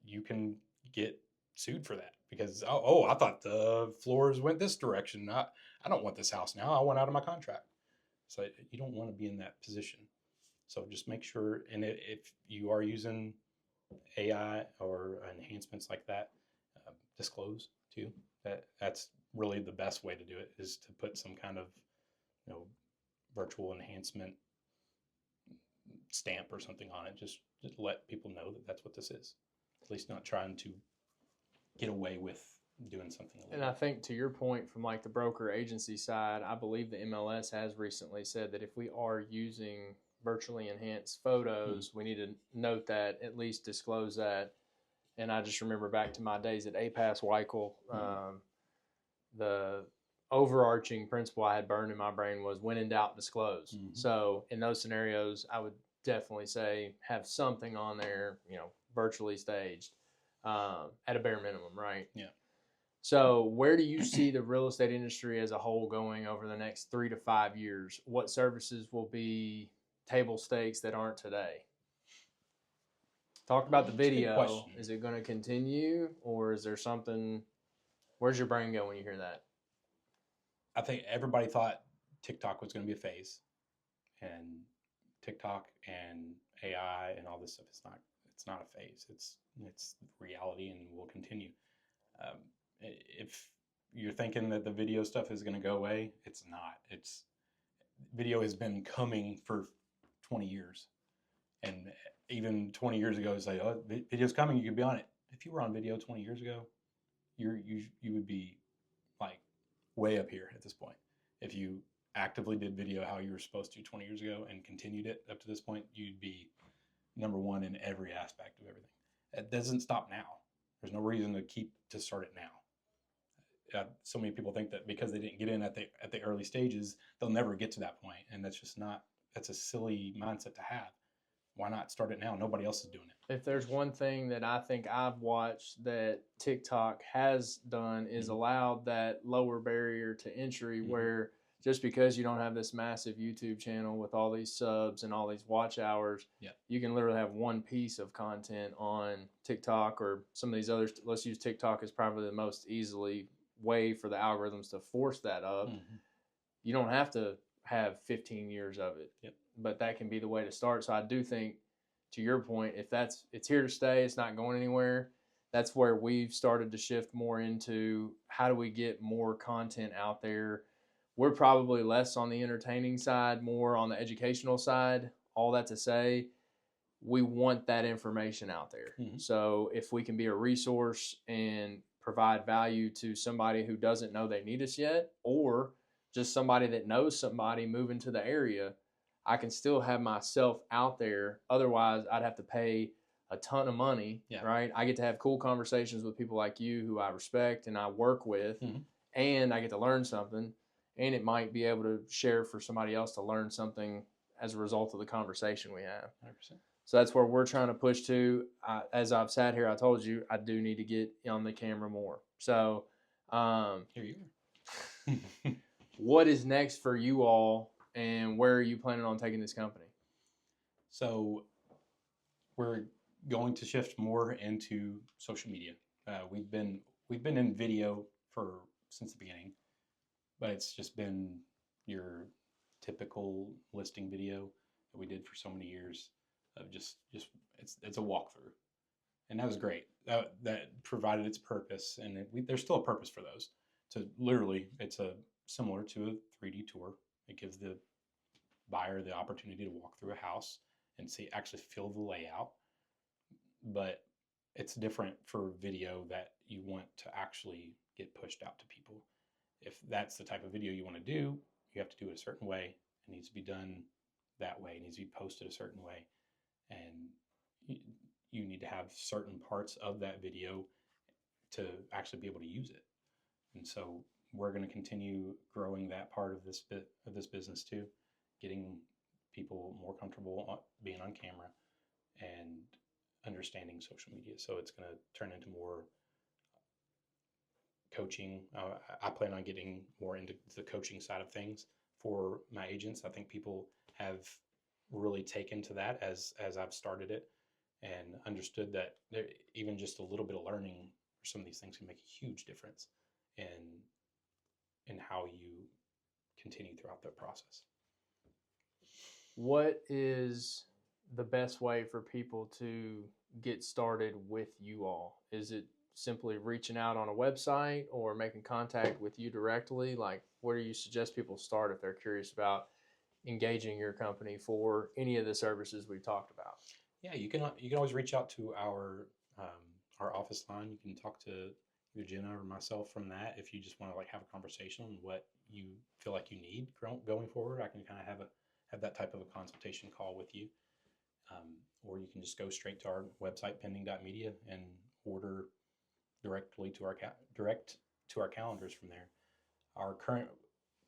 you can get sued for that, because I thought the floors went this direction. I don't want this house now. I want out of my contract. So you don't want to be in that position. So just make sure, and if you are using AI or enhancements like that, disclose too. That's really the best way to do it, is to put some kind of virtual enhancement stamp or something on it. Just let people know that that's what this is. At least not trying to get away with doing something illegal. And I think to your point, from like the broker agency side, I believe the MLS has recently said that if we are using virtually enhanced photos, we need to note that, at least disclose that. And I just remember back to my days at APAS Weichel, the overarching principle I had burned in my brain was when in doubt, disclose. So in those scenarios, I would definitely say have something on there, virtually staged, at a bare minimum, right? Yeah. So where do you see the real estate industry as a whole going over the next 3 to 5 years? What services will be table stakes that aren't today? Talk about the video. Is it going to continue, or is there something? Where's your brain go when you hear that? I think everybody thought TikTok was going to be a phase, and TikTok and AI and all this stuff, it's not a phase. It's reality and will continue. If you're thinking that the video stuff is going to go away, it's not. Video has been coming for 20 years. And even 20 years ago, it's like, oh, video's coming, you could be on it. If you were on video 20 years ago, you would be like way up here at this point. If you actively did video how you were supposed to 20 years ago and continued it up to this point, you'd be number one in every aspect of everything. It doesn't stop now. There's no reason to start it now. So many people think that because they didn't get in at the early stages, they'll never get to that point. And that's a silly mindset to have. Why not start it now? Nobody else is doing it. If there's one thing that I think I've watched that TikTok has done is allowed that lower barrier to entry, where just because you don't have this massive YouTube channel with all these subs and all these watch hours, you can literally have one piece of content on TikTok or some of these others. Let's use TikTok as probably the most easily way for the algorithms to force that up. You don't have to have 15 years of it, but that can be the way to start. So I do think, to your point, if it's here to stay, it's not going anywhere. That's where we've started to shift more into how do we get more content out there. We're probably less on the entertaining side, more on the educational side. All that to say, we want that information out there. So if we can be a resource and provide value to somebody who doesn't know they need us yet, or just somebody that knows somebody moving to the area, I can still have myself out there. Otherwise, I'd have to pay a ton of money, right? I get to have cool conversations with people like you who I respect and I work with, and I get to learn something, and it might be able to share for somebody else to learn something as a result of the conversation we have. 100%. So that's where we're trying to push to. As I've sat here, I told you I do need to get on the camera more. So here you are. What is next for you all, and where are you planning on taking this company? So we're going to shift more into social media. We've been in video since the beginning, but it's just been your typical listing video that we did for so many years of just it's a walkthrough, and that was great. That provided its purpose, and there's still a purpose for those. So literally, it's similar to a 3D tour. It gives the buyer the opportunity to walk through a house and actually feel the layout. But it's different for video that you want to actually get pushed out to people. If that's the type of video you want to do, you have to do it a certain way. It needs to be done that way. It needs to be posted a certain way. And you need to have certain parts of that video to actually be able to use it. And so we're going to continue growing that part of this business too, getting people more comfortable being on camera and understanding social media. So it's going to turn into more coaching. I plan on getting more into the coaching side of things for my agents. I think people have really taken to that as I've started it and understood that even just a little bit of learning for some of these things can make a huge difference in how you continue throughout the process. What is the best way for people to get started with you all? Is it simply reaching out on a website or making contact with you directly? Like, where do you suggest people start if they're curious about engaging your company for any of the services we've talked about? Yeah, you can always reach out to our office line. You can talk to either Jenna or myself from that if you just want to have a conversation on what you feel like you need going forward. I can kind of have have that type of a consultation call with you. Or you can just go straight to our website, pending.media, and order directly to our direct to our calendars from there.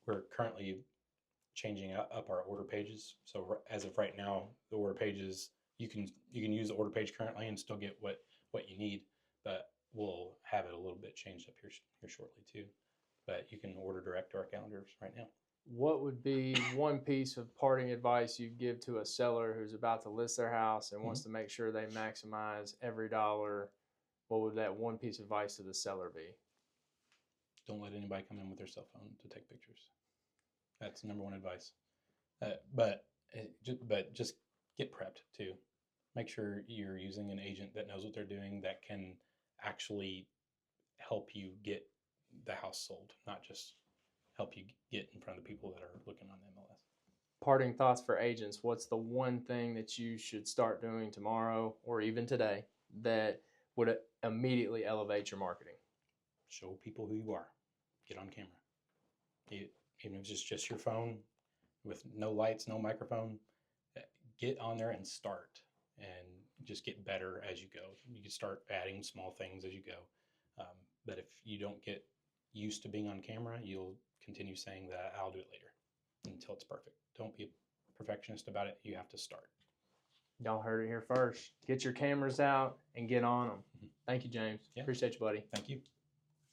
We're currently changing up our order pages. So as of right now, the order pages, you can use the order page currently and still get what you need, but we'll have it a little bit changed up here shortly too. But you can order direct to our calendars right now. What would be one piece of parting advice you'd give to a seller who's about to list their house and wants to make sure they maximize every dollar? What would that one piece of advice to the seller be? Don't let anybody come in with their cell phone to take pictures. That's number one advice. But just get prepped too. Make sure you're using an agent that knows what they're doing, that can actually help you get the house sold, not just help you get in front of the people that are looking on MLS. Parting thoughts for agents. What's the one thing that you should start doing tomorrow or even today that would immediately elevate your marketing? Show people who you are. Get on camera. Even if it's just your phone with no lights, no microphone, get on there and start, and just get better as you go. You can start adding small things as you go. But if you don't get used to being on camera, you'll continue saying that I'll do it later until it's perfect. Don't be a perfectionist about it. You have to start. Y'all heard it here first. Get your cameras out and get on them. Thank you, James. Yeah. Appreciate you, buddy. Thank you.